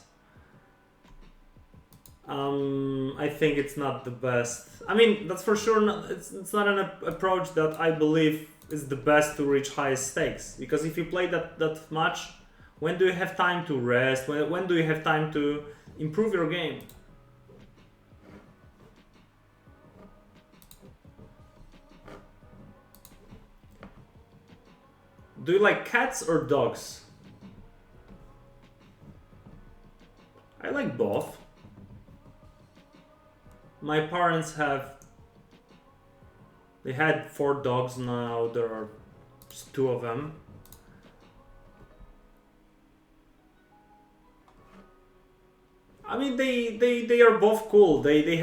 I think it's not the best. I mean, that's for sure not, it's not an approach that I believe is the best to reach highest stakes. Because if you play that much, when do you have time to rest? When do you have time to improve your game? Do you like cats or dogs? I like both. My parents they had 4 dogs, now there are just 2 of them. I mean, they are both cool. They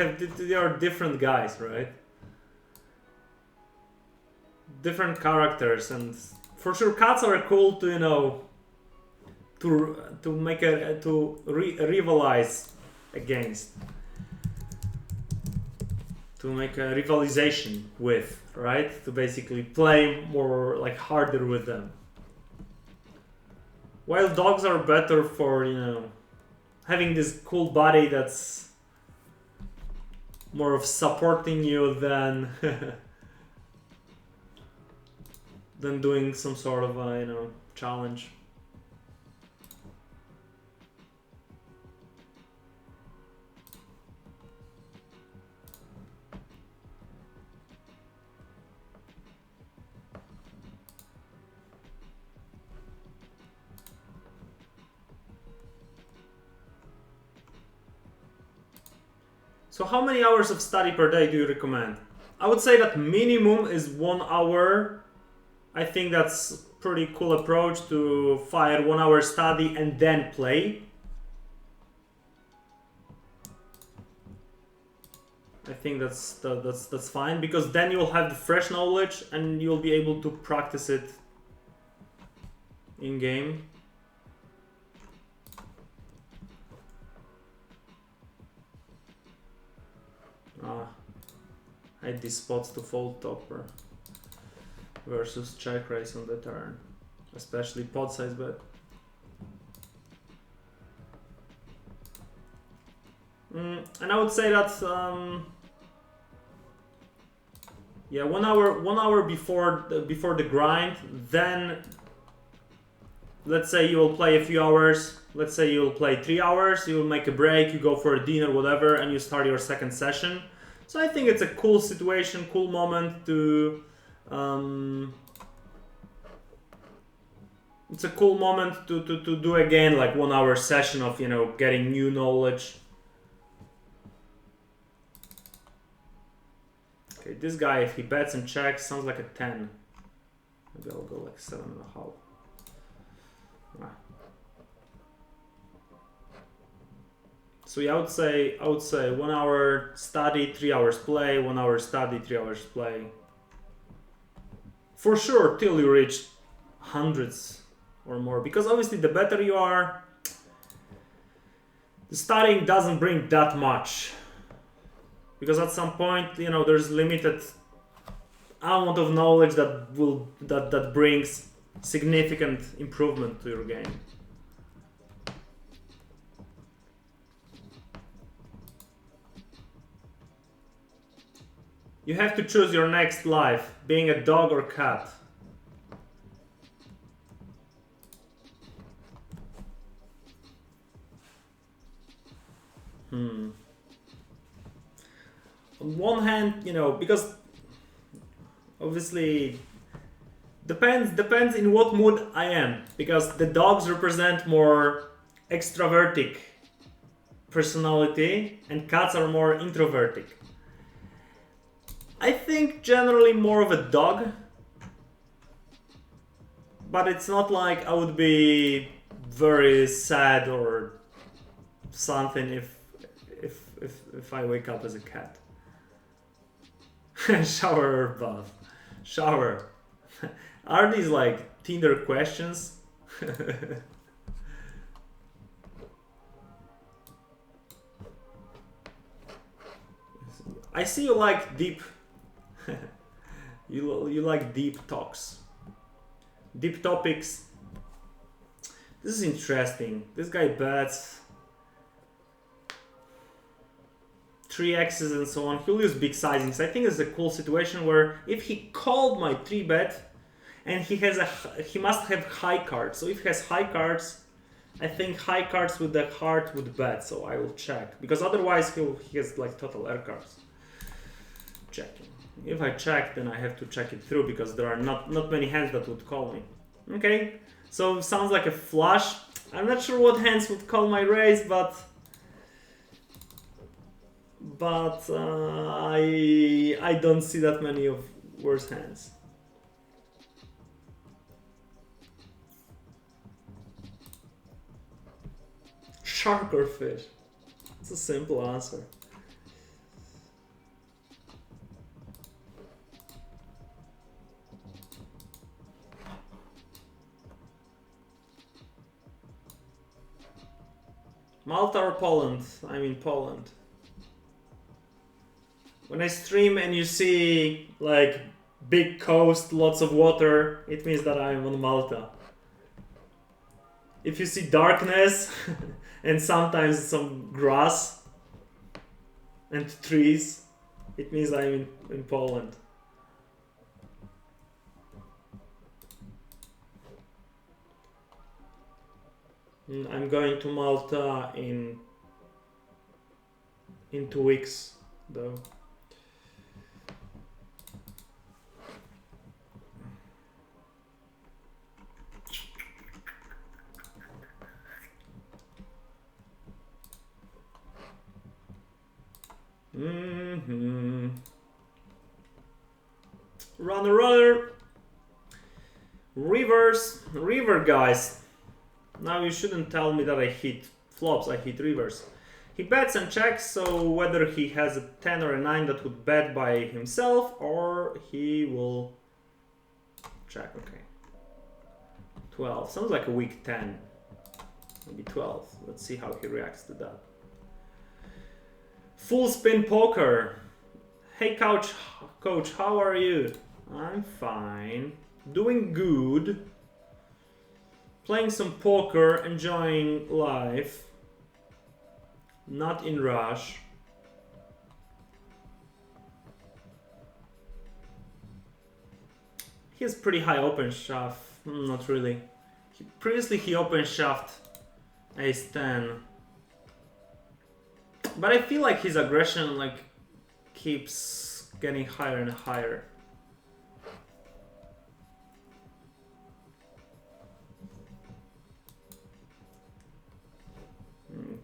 are different guys, right? Different characters, and for sure cats are cool to, you know, to rivalize against, to make a rivalization with, right? To basically play more like harder with them. While dogs are better for, you know, having this cool body that's more of supporting you than than doing some sort of a, you know, challenge. So how many hours of study per day do you recommend? I would say that minimum is 1 hour. I think that's pretty cool approach to fire 1 hour study and then play. I think that's fine, because then you'll have the fresh knowledge and you'll be able to practice it in game. I had these spots to fold topper versus check raise on the turn, especially pot size bet. And I would say that yeah, 1 hour before the grind. Then let's say you will play a few hours. Let's say you'll play 3 hours. You will make a break. You go for a dinner, whatever, and you start your second session. So I think it's a cool situation, cool moment to. It's a cool moment to do again, like 1 hour session of, you know, getting new knowledge. Okay, this guy, if he bets and checks, sounds like a 10. Maybe I'll go like 7.5. So yeah, I would say 1 hour study, 3 hours play, 1 hour study, 3 hours play. For sure, till you reach hundreds or more, because obviously the better you are, the studying doesn't bring that much. Because at some point, you know, there's limited amount of knowledge that brings significant improvement to your game. You have to choose your next life, being a dog or cat. On one hand, you know, because obviously depends in what mood I am, because the dogs represent more extrovertic personality and cats are more introvertic. I think generally more of a dog, but it's not like I would be very sad or something if I wake up as a cat. Shower or bath? Shower. Are these like Tinder questions? I see you like deep. you like deep talks, deep topics. This is interesting. This guy bets 3x's and so on. He'll use big sizings. I think it's a cool situation where if he called my 3-bet and he must have high cards. So if he has high cards, I think high cards with the heart would bet. So I will check, because otherwise he has like total air cards. Checking. If I check, then I have to check it through, because there are not many hands that would call me. Okay, so sounds like a flush. I'm not sure what hands would call my raise, but I don't see that many of worse hands. Shark or fish? It's a simple answer. Malta or Poland? I'm in Poland. When I stream and you see like big coast, lots of water, it means that I'm on Malta. If you see darkness and sometimes some grass and trees, it means I'm in Poland. I'm going to Malta in 2 weeks though. Runner. River guys. Now you shouldn't tell me that I hit flops, I hit rivers. He bets and checks, so whether he has a 10 or a 9 that would bet by himself, or he will check, okay. 12, sounds like a weak 10. Maybe 12, let's see how he reacts to that. Full spin poker. Hey coach, how are you? I'm fine, doing good. Playing some poker, enjoying life. Not in rush. He has pretty high open shaft. Not really. Previously he open shaft ace 10. But I feel like his aggression like keeps getting higher and higher.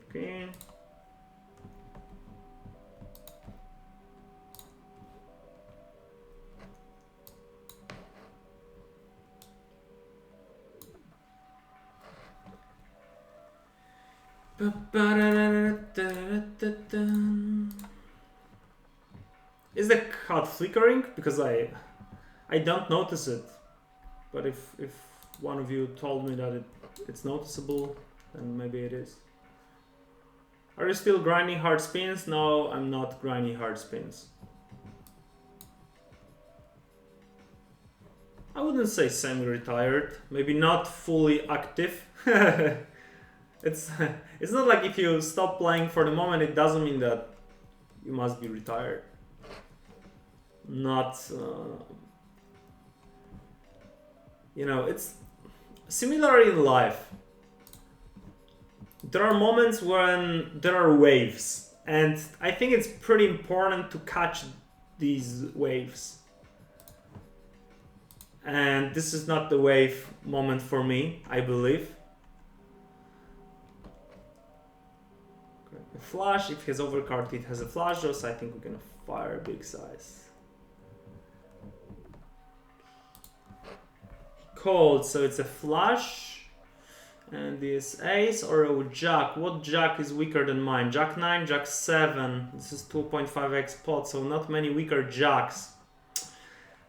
Okay. Is the HUD flickering? Because I don't notice it. But if one of you told me that it's noticeable, then maybe it is. Are you still grinding hard spins? No, I'm not grinding hard spins. I wouldn't say semi-retired, maybe not fully active. It's not like if you stop playing for the moment, it doesn't mean that you must be retired. Not, you know, it's similar in life. There are moments when there are waves, and I think it's pretty important to catch these waves. And this is not the wave moment for me, I believe. A flush, if he has overcard, it has a flush draw, so I think we can fire big size. Called, so it's a flush. And this ace or a jack. What jack is weaker than mine? Jack 9, Jack 7. This is 2.5x pot, so not many weaker jacks.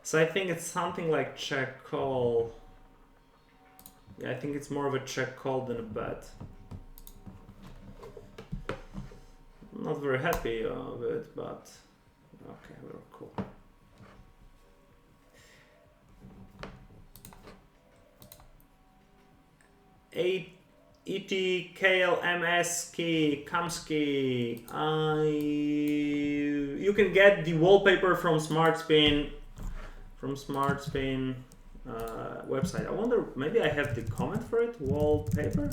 So I think it's something like check call. Yeah, I think it's more of a check call than a bet. I'm not very happy with it, but okay, we're cool. ET KLMS key Kamsky. You can get the wallpaper from SmartSpin website. I wonder, maybe I have the comment for it. Wallpaper?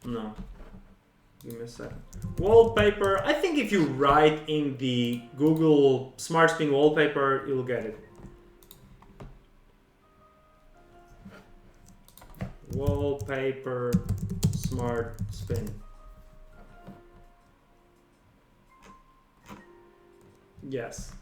No. Give me a second. Wallpaper. I think if you write in the Google SmartSpin wallpaper, you'll get it. Wallpaper SmartSpin. Yes.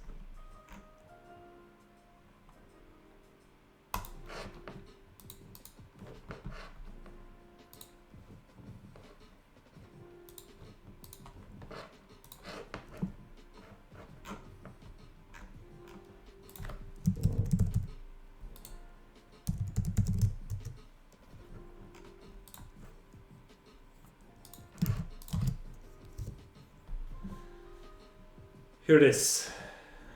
Here it is.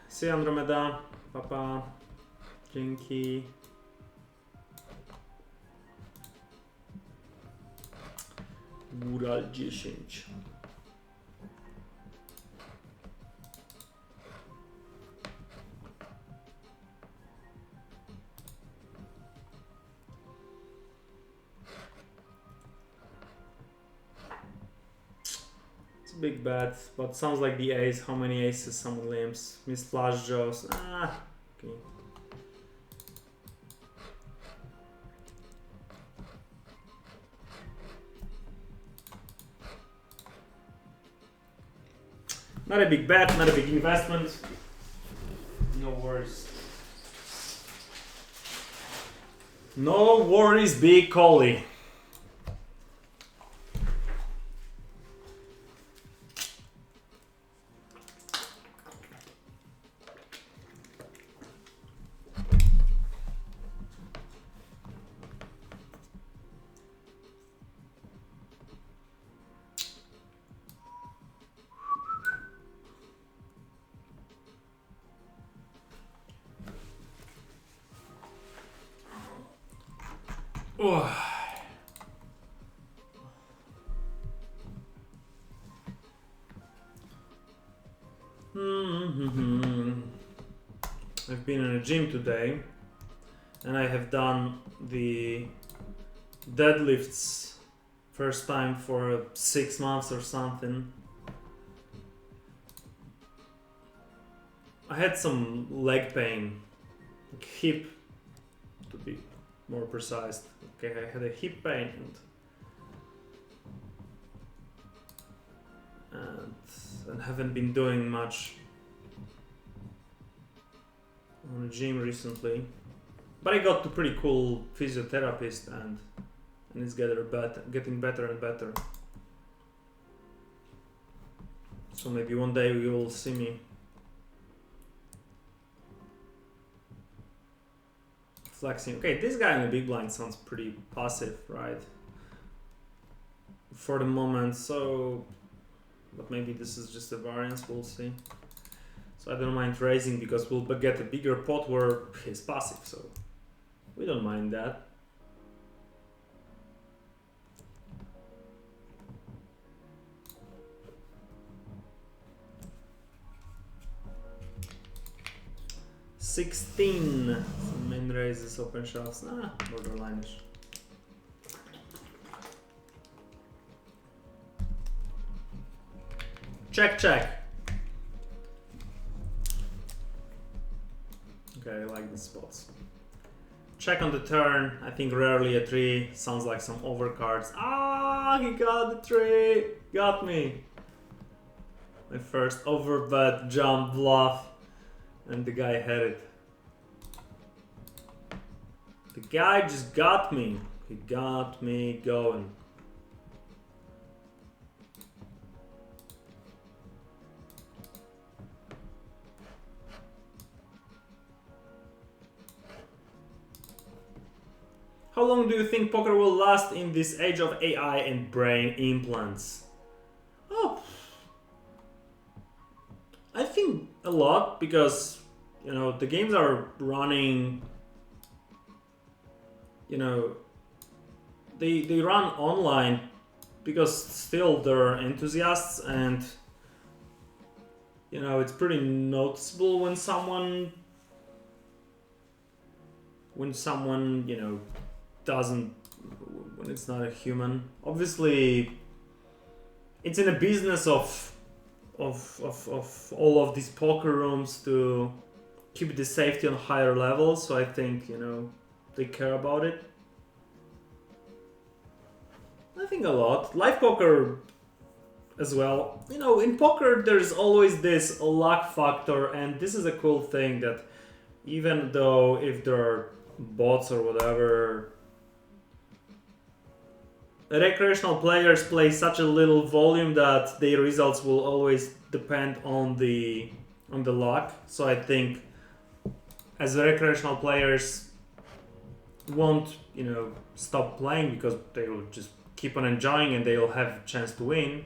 See Andromeda, Papa, Jinky. Góral 10. Big bet, but sounds like the ace. How many aces? Some limps. Miss flush draws. Ah, okay. Not a big bet, not a big investment. No worries. No worries, big collie. Oh. I've been in a gym today and I have done the deadlifts first time for 6 months or something. I had some leg pain, like hip to be more precise. Okay, I had a hip pain and haven't been doing much on the gym recently. But I got to pretty cool physiotherapist and it's getting better and better. So maybe one day you will see me flexing. Okay, this guy in the big blind sounds pretty passive, right? For the moment, so... But maybe this is just a variance, we'll see. So I don't mind raising because we'll get a bigger pot where he's passive, so we don't mind that. $16. Some main raises, open shots. Borderline-ish. Check, check. Okay, I like the spots. Check on the turn. I think rarely a 3. Sounds like some overcards. Ah, he got the 3. Got me. My first overbet, jump, bluff. And the guy had it. The guy just got me. He got me going. How long do you think poker will last in this age of AI and brain implants? Oh, I think a lot, because you know the games are running. You know, they run online because still they're enthusiasts, and you know it's pretty noticeable when someone you know when it's not a human. Obviously, it's in a business of all of these poker rooms to keep the safety on higher levels. So I think, you know, they care about it. I think a lot. Live poker as well. You know, in poker there's always this luck factor, and this is a cool thing that even though if there are bots or whatever, recreational players play such a little volume that their results will always depend on the luck. So I think as recreational players won't, you know, stop playing because they will just keep on enjoying and they'll have a chance to win.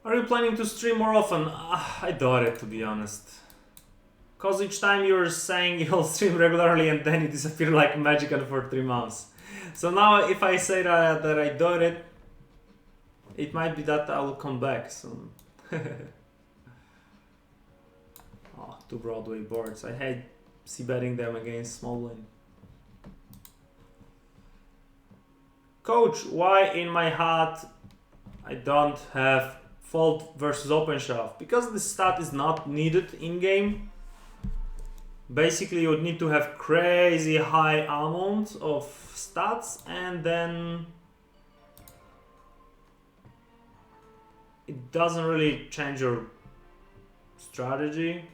Are you planning to stream more often? I doubt it, to be honest. Cause each time you're saying you'll stream regularly and then you disappear like magic for 3 months. So now if I say that I doubt it, it might be that I will come back soon. Oh, 2 Broadway boards. I hate c-betting them against small blind. Coach, why in my hat I don't have fold versus open shove? Because the stat is not needed in game. Basically you would need to have crazy high amount of stats and then it doesn't really change your strategy.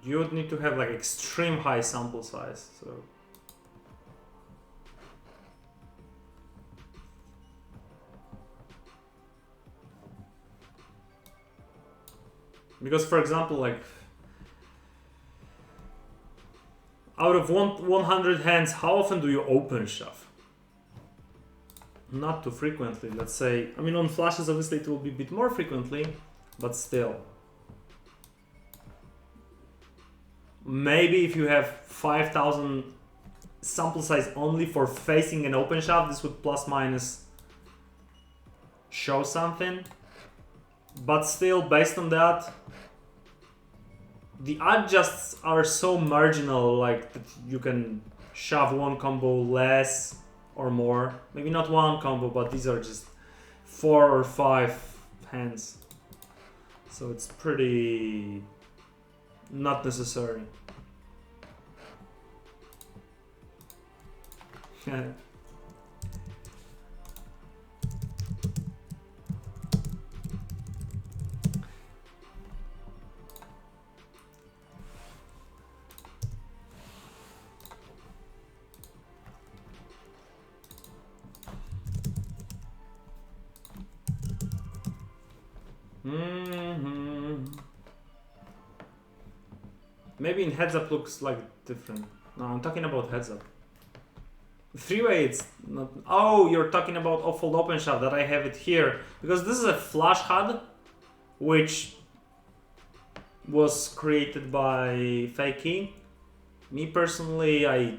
You would need to have like extreme high sample size, so. Because for example, like out of 100 hands, how often do you open shove? Not too frequently, let's say. I mean, on flashes, obviously it will be a bit more frequently, but still. Maybe if you have 5,000 sample size only for facing an open shove, this would plus minus show something. But still, based on that, the adjusts are so marginal, like that you can shove one combo less or more. Maybe not one combo, but these are just 4 or 5 hands. So it's pretty not necessary. Maybe in heads up looks like different. No, I'm talking about heads up. 3-way it's not. Oh, you're talking about off-fold open shove that I have it here because this is a flush HUD which was created by Faking. Me personally, I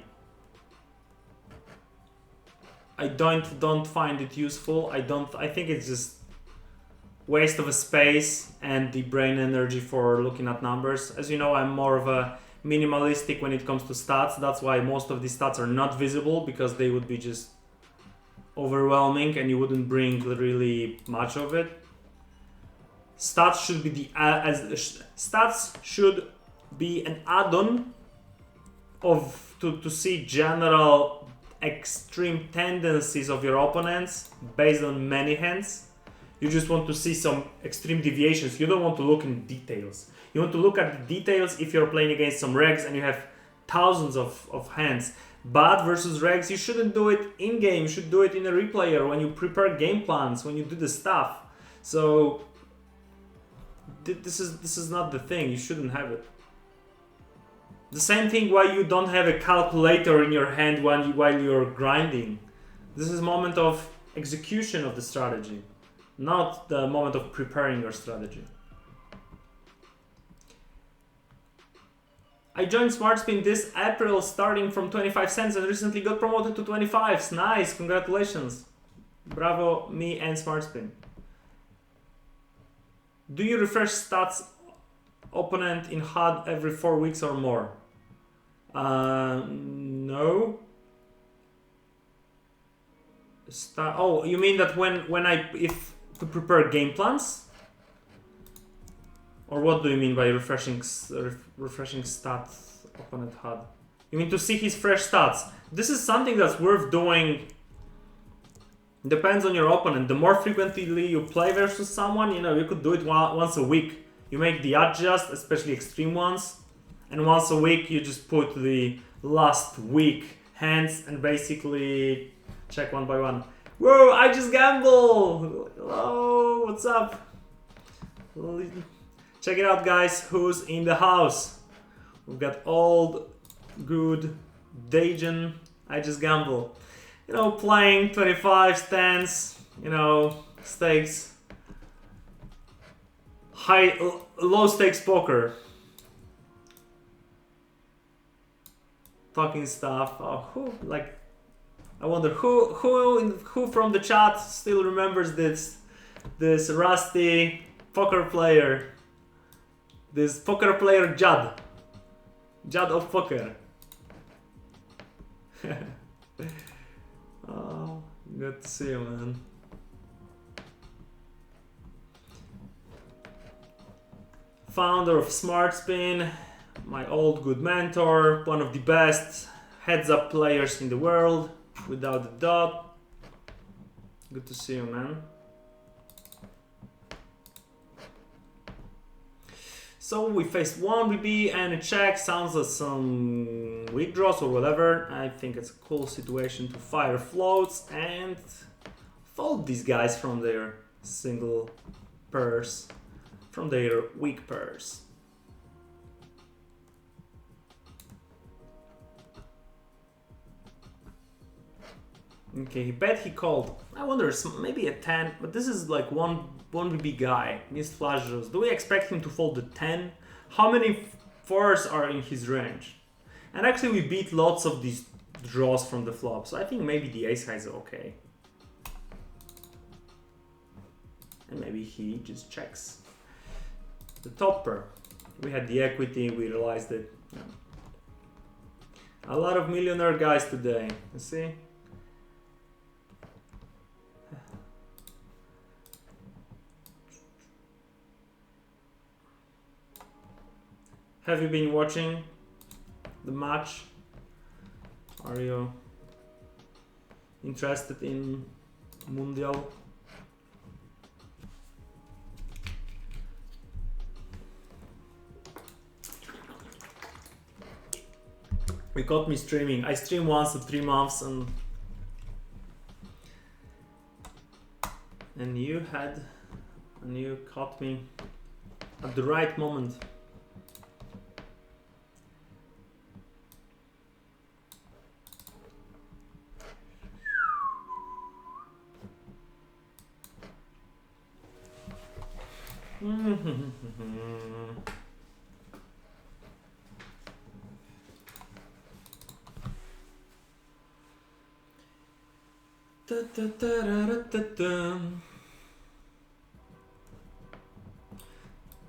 don't find it useful. I think it's just waste of a space and the brain energy for looking at numbers. As you know, I'm more of a minimalistic when it comes to stats. That's why most of these stats are not visible, because they would be just overwhelming and you wouldn't bring really much of it. Stats should be stats should be an add-on of to see general extreme tendencies of your opponents based on many hands. You just want to see some extreme deviations. You don't want to look in details. You want to look at the details if you're playing against some regs and you have thousands of hands. But versus regs, you shouldn't do it in game. You should do it in a replayer when you prepare game plans, when you do the stuff. So this is not the thing. You shouldn't have it. The same thing why you don't have a calculator in your hand while you're grinding. This is a moment of execution of the strategy, not the moment of preparing your strategy. I joined SmartSpin this April starting from 25 cents and recently got promoted to 25. Nice, congratulations. Bravo, me and SmartSpin. Do you refresh stats opponent in HUD every 4 weeks or more? No. Oh, you mean that if to prepare game plans? Or what do you mean by refreshing stats opponent HUD? You mean to see his fresh stats? This is something that's worth doing. Depends on your opponent. The more frequently you play versus someone, you could do it once a week. You make the adjust, especially extreme ones, and once a week you just put the last week hands and basically check one by one. Whoa, I just gamble! Hello, what's up? Check it out, guys. Who's in the house? We've got old, good Dajan. I just gamble. You know, playing 25 stands. You know, stakes. Low stakes poker. Talking stuff. Oh, who like? I wonder who from the chat still remembers this rusty poker player. This poker player Judd of poker. Oh, good to see you, man. Founder of SmartSpin, my old good mentor, one of the best heads-up players in the world, without a doubt. Good to see you, man. So we faced one BB and a check. Sounds like some weak draws or whatever. I think it's a cool situation to fire floats and fold these guys from their single pairs, from their weak pairs. Okay, he bet he called. I wonder, maybe a 10, but this is like one BB guy. Missed flush draws. Do we expect him to fold the 10? How many 4s are in his range? And actually we beat lots of these draws from the flop, so I think maybe the ace high is okay. And maybe he just checks. The top pair. We had the equity, we realized it. Yeah. A lot of millionaire guys today, you see? Have you been watching the match? Are you interested in Mundial? We caught me streaming. I stream once in 3 months and you caught me at the right moment.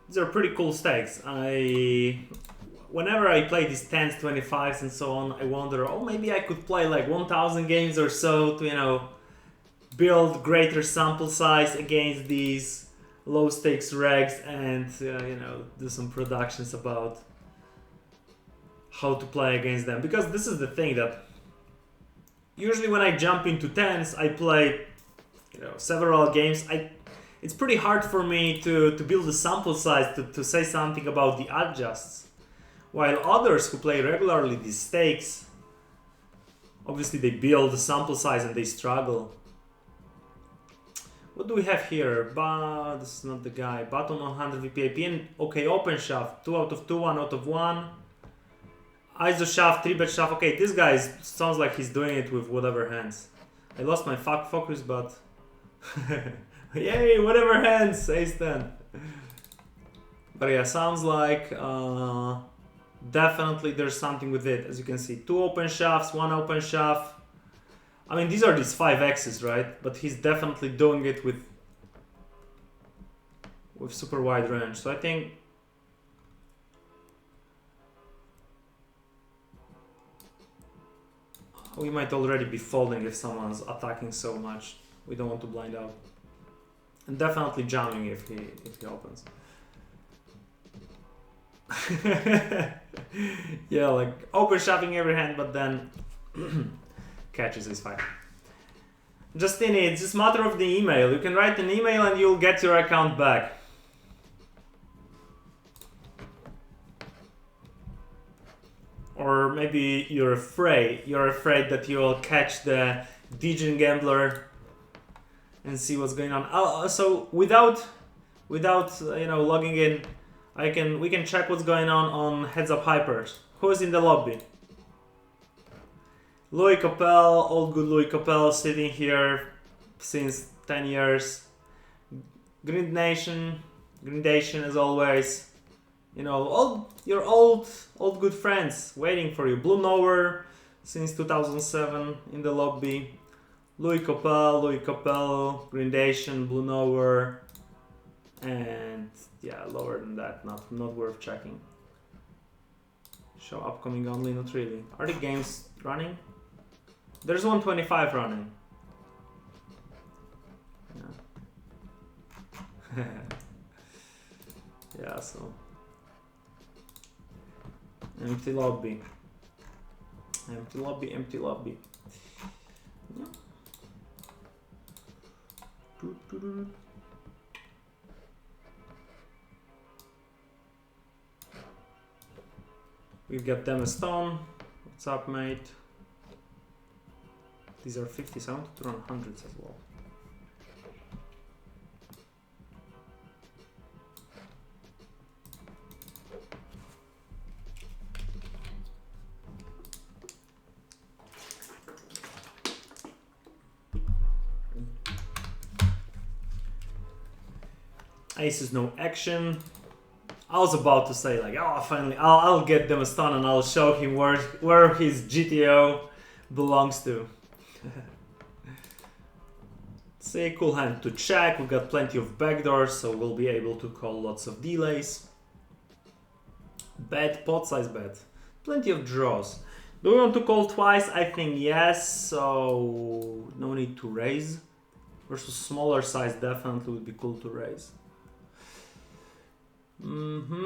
These are pretty cool stakes. Whenever I play these 10s, 25s and so on, I wonder, oh, maybe I could play like 1000 games or so to, you know, build greater sample size against these low stakes regs and you know, do some productions about how to play against them, because this is the thing that usually when I jump into 10s I play, you know, several games. It's pretty hard for me to build a sample size to say something about the adjusts, while others who play regularly these stakes, obviously they build a sample size and they struggle. What do we have here? This is not the guy. Button 100 VPIP and okay, open shove. 2 out of 2, 1 out of 1. ISO shove, 3-bet shove. Okay, this guy sounds like he's doing it with whatever hands. I lost my focus, but yay, whatever hands, ace 10. But yeah, sounds like definitely there's something with it. As you can see, 2 open shoves, 1 open shove. I mean, these are these 5x's, right? But he's definitely doing it with super wide range. So I think we might already be folding if someone's attacking so much. We don't want to blind out. And definitely jamming if he opens. Yeah, like open shoving every hand, but then catches his fight. Justini, it's just a matter of the email. You can write an email and you'll get your account back. Or maybe you're afraid that you'll catch the Degen gambler and see what's going on. So without without you know logging in. We can check what's going on Heads Up Hypers. Who's in the lobby? Louis Capel, old good Louis Capel, sitting here since 10 years. Grindation as always. You know, all your old good friends waiting for you. Blue Knower since 2007 in the lobby. Louis Capel, Grindation, Blue Knower, and yeah, lower than that, not worth checking. Show upcoming only, not really. Are the games running? There's 125 running. Yeah. Yeah, so empty lobby. Empty lobby. Yeah. We've got them a stone. What's up, mate? These are 50s. I want to run hundreds as well. Aces no action. I was about to say like, oh, finally, I'll get them a stun and I'll show him where his GTO belongs to. See, cool hand to check. We've got plenty of backdoors, so we'll be able to call lots of delays. Bet, pot size bet. Plenty of draws. Do we want to call twice? I think yes, so no need to raise. Versus smaller size definitely would be cool to raise.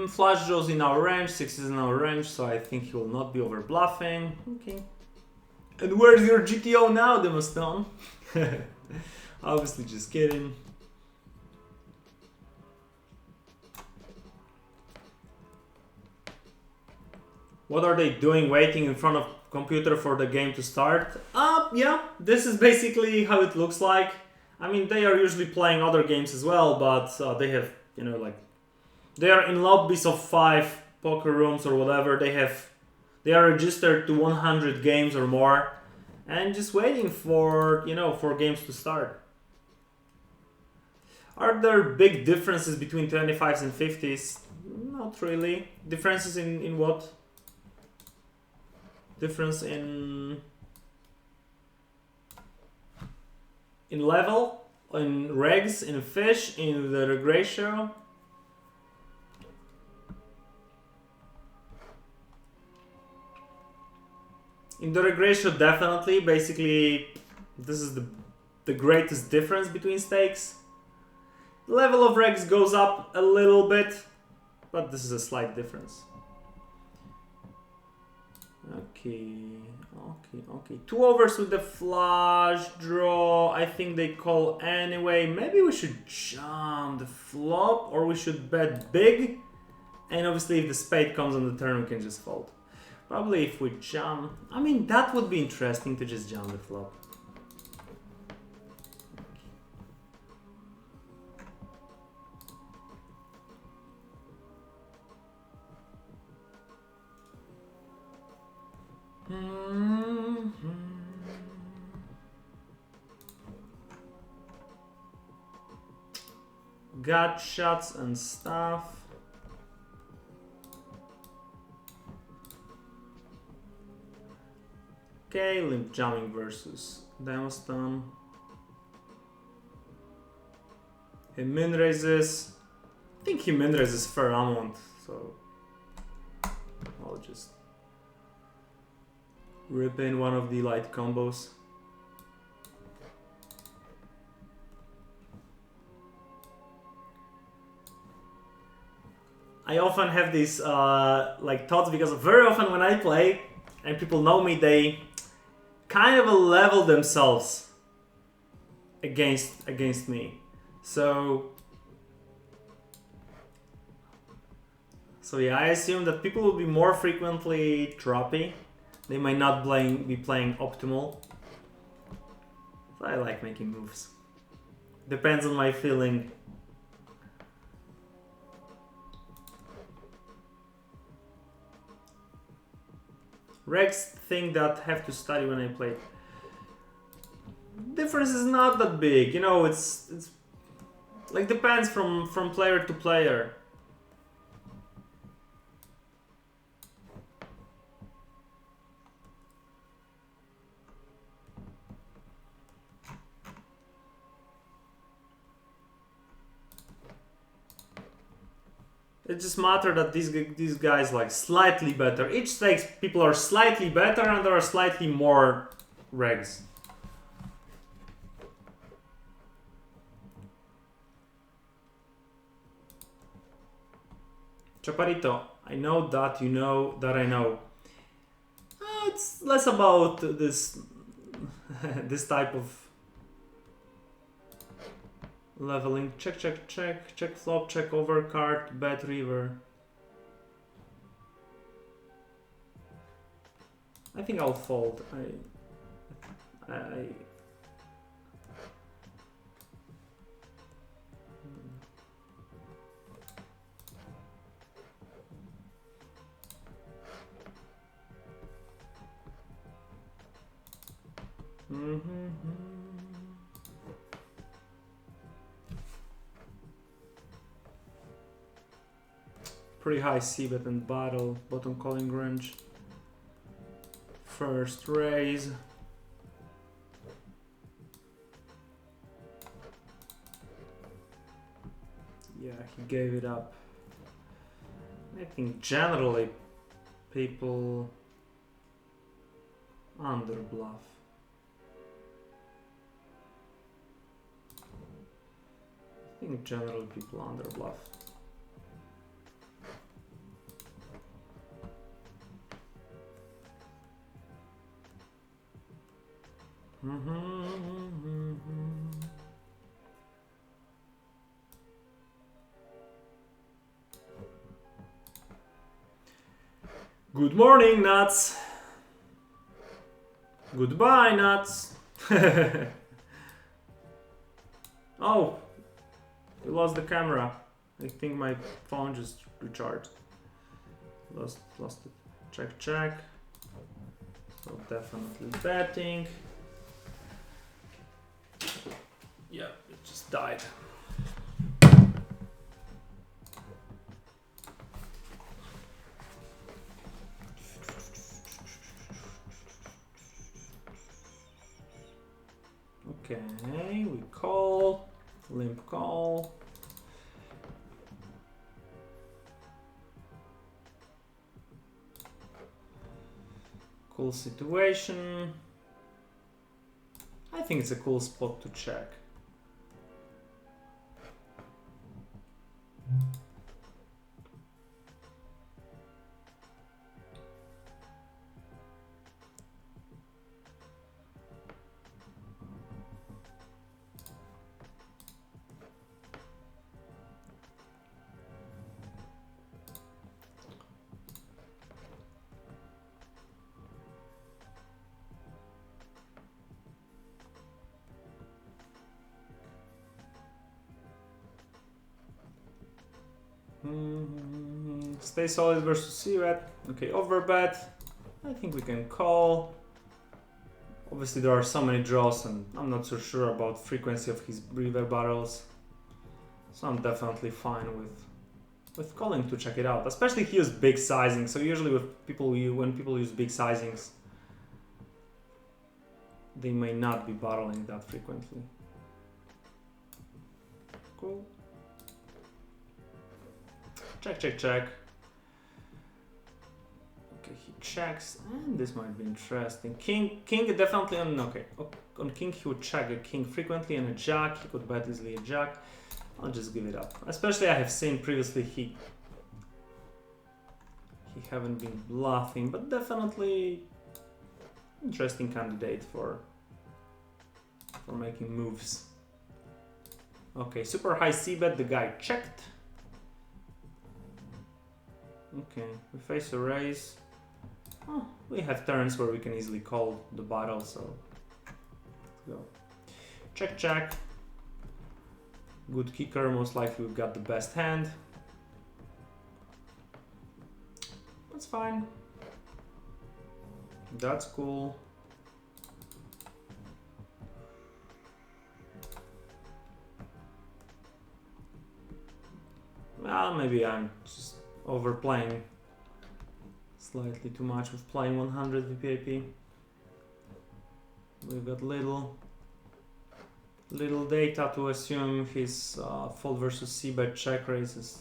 Flush draws in our range, 6 is in our range, so I think he will not be over bluffing. Okay. And where's your GTO now, Demostone? Obviously just kidding. What are they doing waiting in front of computer for the game to start? Yeah, this is basically how it looks like. I mean, they are usually playing other games as well, but they have, you know, like, they are in lobbies of 5 poker rooms or whatever. They are registered to 100 games or more, and just waiting for, you know, for games to start. Are there big differences between 25s and 50s? Not really. Differences in what? Difference in level, in regs, in fish, in the reg ratio. In the reg ratio, definitely. Basically, this is the greatest difference between stakes. The level of regs goes up a little bit, but this is a slight difference. Okay. 2 overs with the flush draw. I think they call anyway. Maybe we should jump the flop, or we should bet big. And obviously, if the spade comes on the turn, we can just fold. Probably if we jump, I mean, that would be interesting to just jump the flop. Gut shots and stuff. Okay, limp jamming versus Demostone. He min raises. I think he min raises fair amount, so I'll just rip in one of the light combos. I often have these like thoughts because very often when I play and people know me, they kind of level themselves against me. So yeah, I assume that people will be more frequently droppy. They might not be playing optimal. So I like making moves. Depends on my feeling Regs thing that have to study when I play. Difference is not that big, you know. It's like depends from player to player. It just matter that these guys like slightly better. Each stakes people are slightly better and there are slightly more regs. Chaparito, I know that you know that I know. It's less about this this type of leveling. Check, check, check, check flop, check over card, bet river. I think I'll fold. Pretty high c-bet and battle, bottom calling range. First raise. Yeah, he gave it up. I think generally people under bluff. I think generally people under bluff. Good morning, nuts. Goodbye, nuts. Oh, you lost the camera. I think my phone just recharged. Lost it. Check, check. So definitely betting. Yeah, it just died. Okay, we call, limp call. Cool situation. I think it's a cool spot to check. Stay solid versus CuAt. Okay, overbet. I think we can call. Obviously there are so many draws and I'm not so sure about frequency of his river barrels. So I'm definitely fine with calling to check it out. Especially he used big sizing. So usually with people when people use big sizings, they may not be barreling that frequently. Cool. Check, check, check. Okay, he checks, and this might be interesting. King definitely on, okay. On king he would check a king frequently, and a jack, he could bet easily a jack. I'll just give it up. Especially I have seen previously he haven't been bluffing, but definitely interesting candidate for making moves. Okay, super high c-bet, the guy checked. Okay, we face a raise. Oh, we have turns where we can easily call the battle, so let's go. Check, check. Good kicker, most likely we've got the best hand. That's fine. That's cool. Well, maybe I'm just overplaying slightly too much with playing 100 VPIP. We've got little data to assume his fold versus c-bet check raise is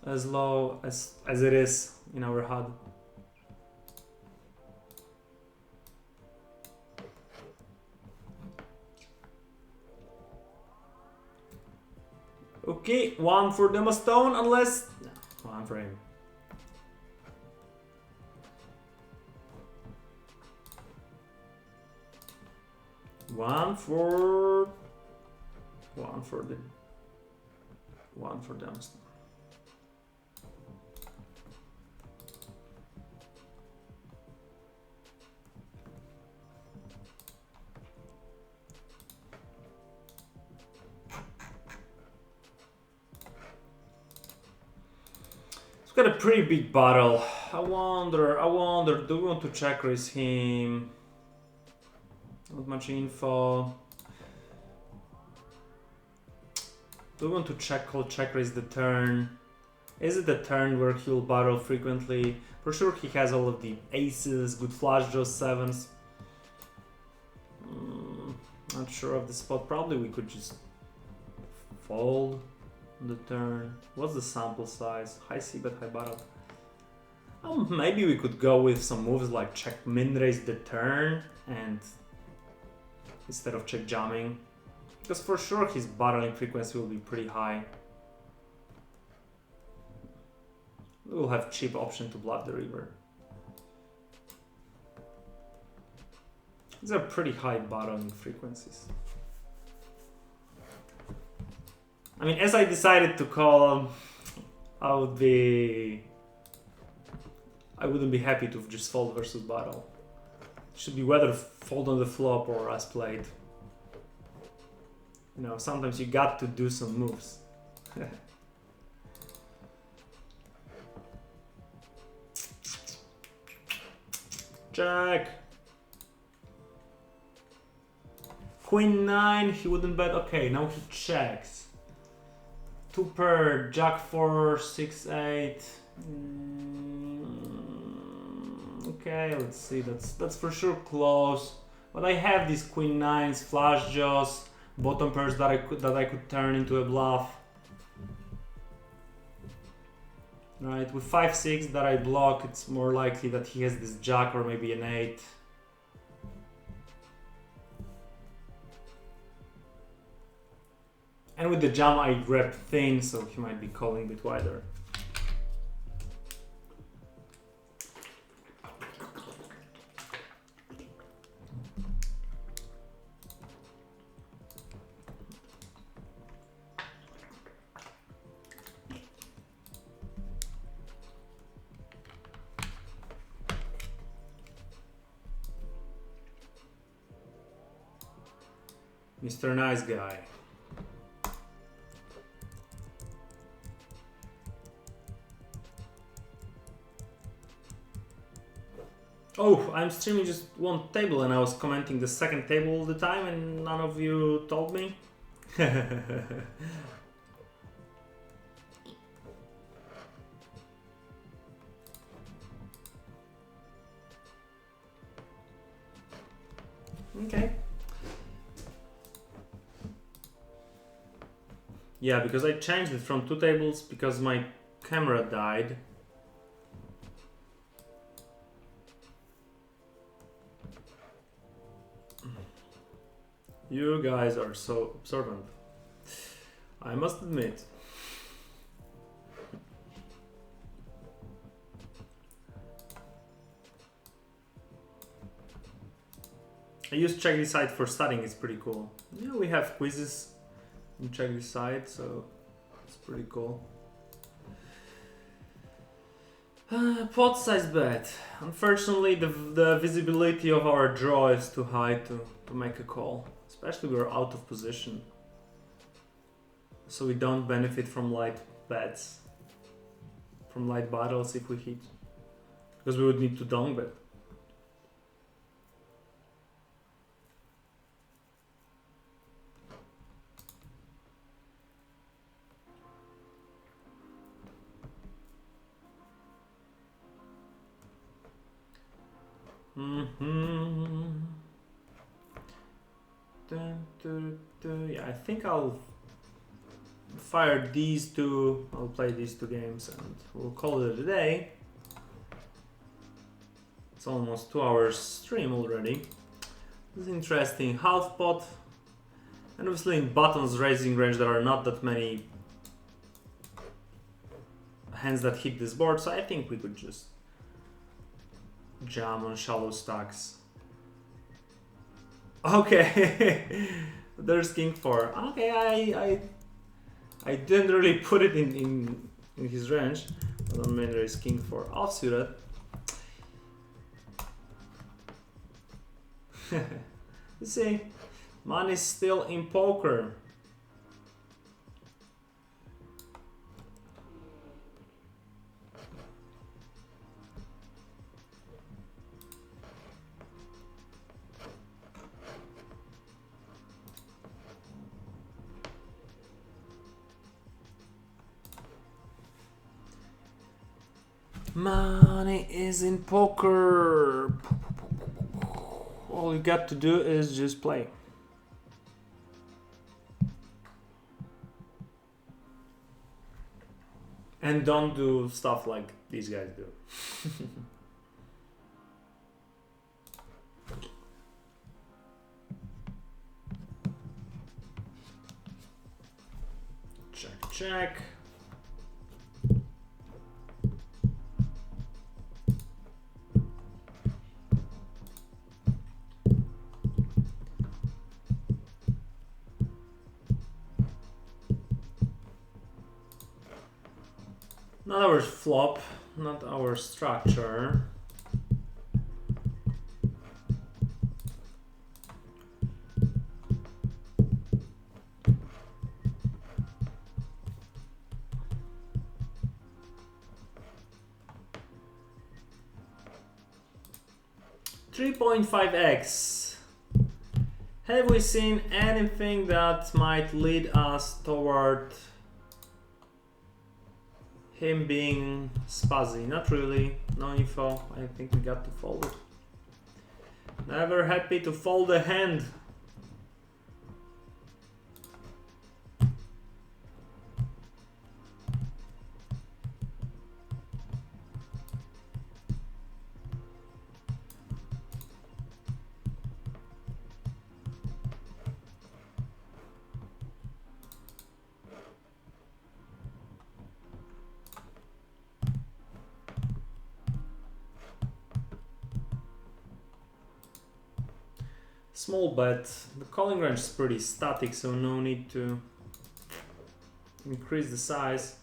as low as it is in our HUD. Okay, one for Demo Stone, unless... No, one for him. One for Demo Stone. Got a pretty big barrel. I wonder, do we want to check raise him? Not much info. Do we want to check raise the turn? Is it the turn where he'll barrel frequently? For sure he has all of the aces, good flush draws, sevens. Not sure of the spot. Probably we could just fold on the turn. What's the sample size? High c-bet, high barrel. Maybe we could go with some moves like check min raise the turn and instead of check jamming, because for sure his barreling frequency will be pretty high. We will have cheap option to bluff the river. These are pretty high barreling frequencies. I mean, as I decided to call, I wouldn't be happy to just fold versus barrel. It should be whether fold on the flop or as played. You know, sometimes you got to do some moves. Jack. Queen 9, he wouldn't bet. Okay, now he checks. 2 pair, Jack 4, 6, 8. Okay, let's see. That's for sure close. But I have these Queen 9s, flush draws, bottom pairs that I could turn into a bluff. Right, with 5, 6 that I block, it's more likely that he has this Jack or maybe an 8. And with the jam I grab thin, so he might be calling a bit wider. Mr. Nice Guy. Oh, I'm streaming just one table and I was commenting the second table all the time and none of you told me. Okay. Yeah, because I changed it from 2 tables because my camera died. You guys are so observant, I must admit. I use check this side for studying, it's pretty cool. Yeah, we have quizzes in check this side, so it's pretty cool. Pot size bet. Unfortunately, the visibility of our draw is too high to make a call. Especially we're out of position. So we don't benefit from light bets. From light battles if we hit. because we would need to dunk bet. Yeah, I think I'll fire these two. I'll play these two games and we'll call it a day. It's almost 2 hours stream already. This is interesting. Half pot, and obviously in button's raising range there are not that many hands that hit this board, so I think we could just jam on shallow stacks. Okay, there's king 4. Okay, I didn't really put it in his range, but on main there is king 4 offsuited. You see, money's still in poker. Money is in poker. All you got to do is just play. And don't do stuff like these guys do. Check, check. Not our flop, not our structure. $3.5x. Have we seen anything that might lead us toward him being spazzy? Not really, no info. I think we got to fold it. Never happy to fold a hand. Small bet. The calling range is pretty static, so no need to increase the size.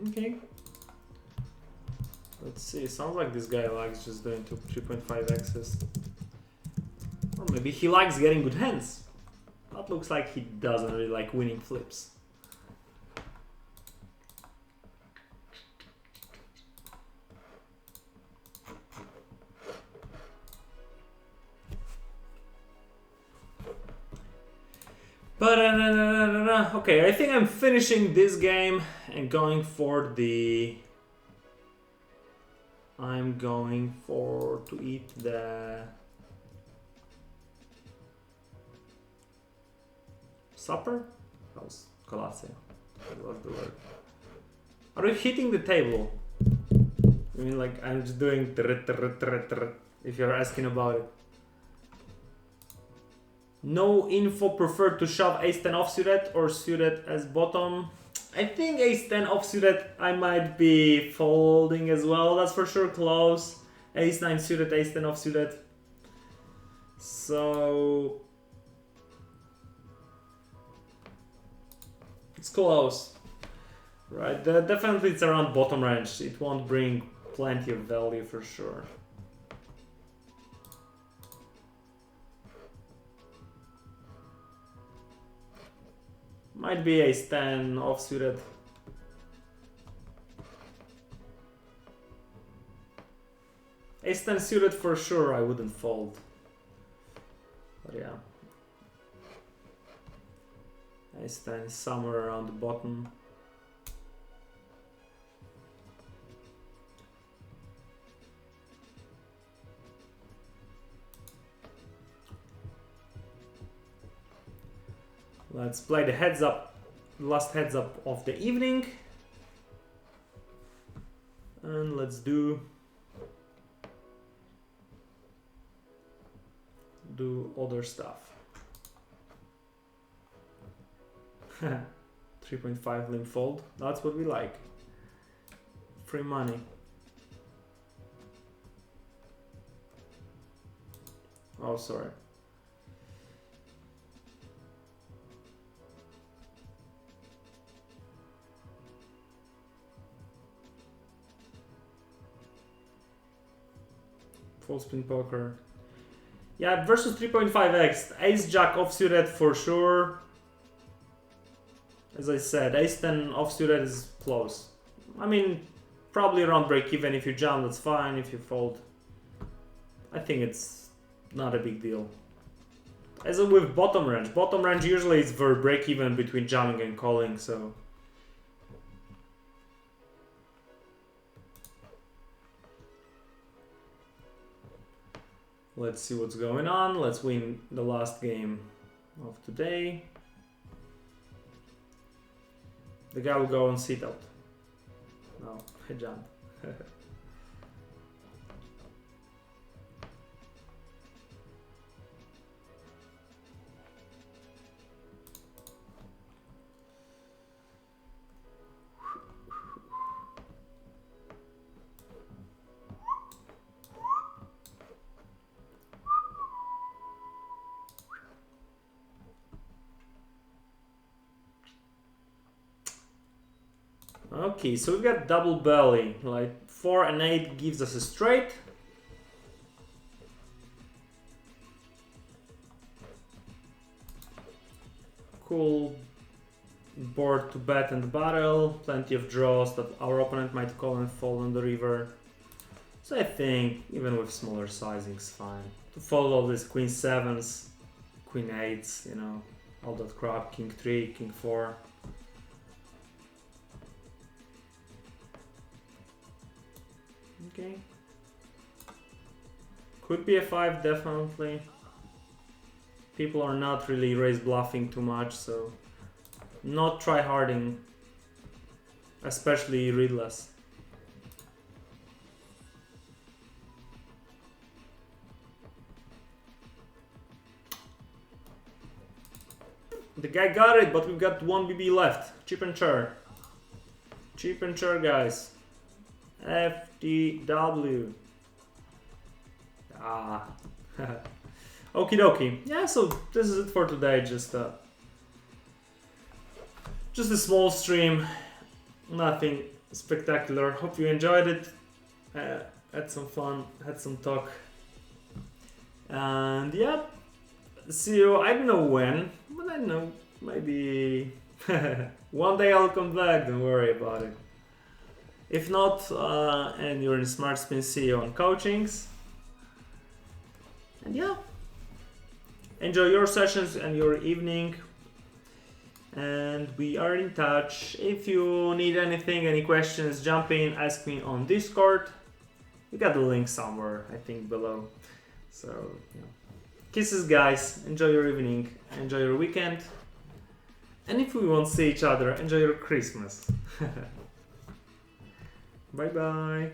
Okay. Let's see. Sounds like this guy likes just doing 3.5x's. Or maybe he likes getting good hands. That looks like he doesn't really like winning flips. But okay, I think I'm finishing this game and going for the. I'm going for to eat the supper. How's kolacja? What's the word? Are you hitting the table? I mean, like I'm just doing if you're asking about it. No info, prefer to shove ace-10 offsuited or suited as bottom. I think ace-10 offsuited I might be folding as well, that's for sure close. Ace-9 suited, ace-10 offsuited. So it's close. Right, definitely it's around bottom range. It won't bring plenty of value for sure. Might be ace-10 offsuited. Ace-10 suited for sure, I wouldn't fold. But yeah. Ace-10 is somewhere around the bottom. Let's play the heads up, last heads up of the evening. And let's do other stuff. 3.5 limp fold, that's what we like. Free money. Oh, sorry. Full spin poker. Yeah, versus 3.5x. Ace jack offsuited for sure. As I said, ace-10 offsuited is close. I mean, probably around break even. If you jam, that's fine. If you fold, I think it's not a big deal. As with bottom range usually is for break even between jamming and calling, so. Let's see what's going on. Let's win the last game of today. The guy will go on sit out. No, I jumped. Okay, so we got double belly, like 4 and 8 gives us a straight. Cool board to bet and battle, plenty of draws that our opponent might call and fold on the river. So I think even with smaller sizing's fine. To fold all these queen 7s, queen 8s, you know, all that crap, king 3, king 4. Okay. Could be a 5, definitely. People are not really raise bluffing too much, so not try harding, especially readless. The guy got it, but we've got 1 BB left. Chip and chair. Chip and chair, guys. FTW. Ah. Okie dokie. Yeah, so this is it for today. Just a small stream. Nothing spectacular. Hope you enjoyed it. Had some fun. Had some talk. And yeah. See you. I don't know when, but I don't know. Maybe one day I'll come back. Don't worry about it. If not, and you're in Smart Spin, see you on coachings. And yeah, enjoy your sessions and your evening. And we are in touch. If you need anything, any questions, jump in, ask me on Discord. You got the link somewhere, I think, below. So, yeah. Kisses, guys. Enjoy your evening. Enjoy your weekend. And if we won't see each other, enjoy your Christmas. Bye bye.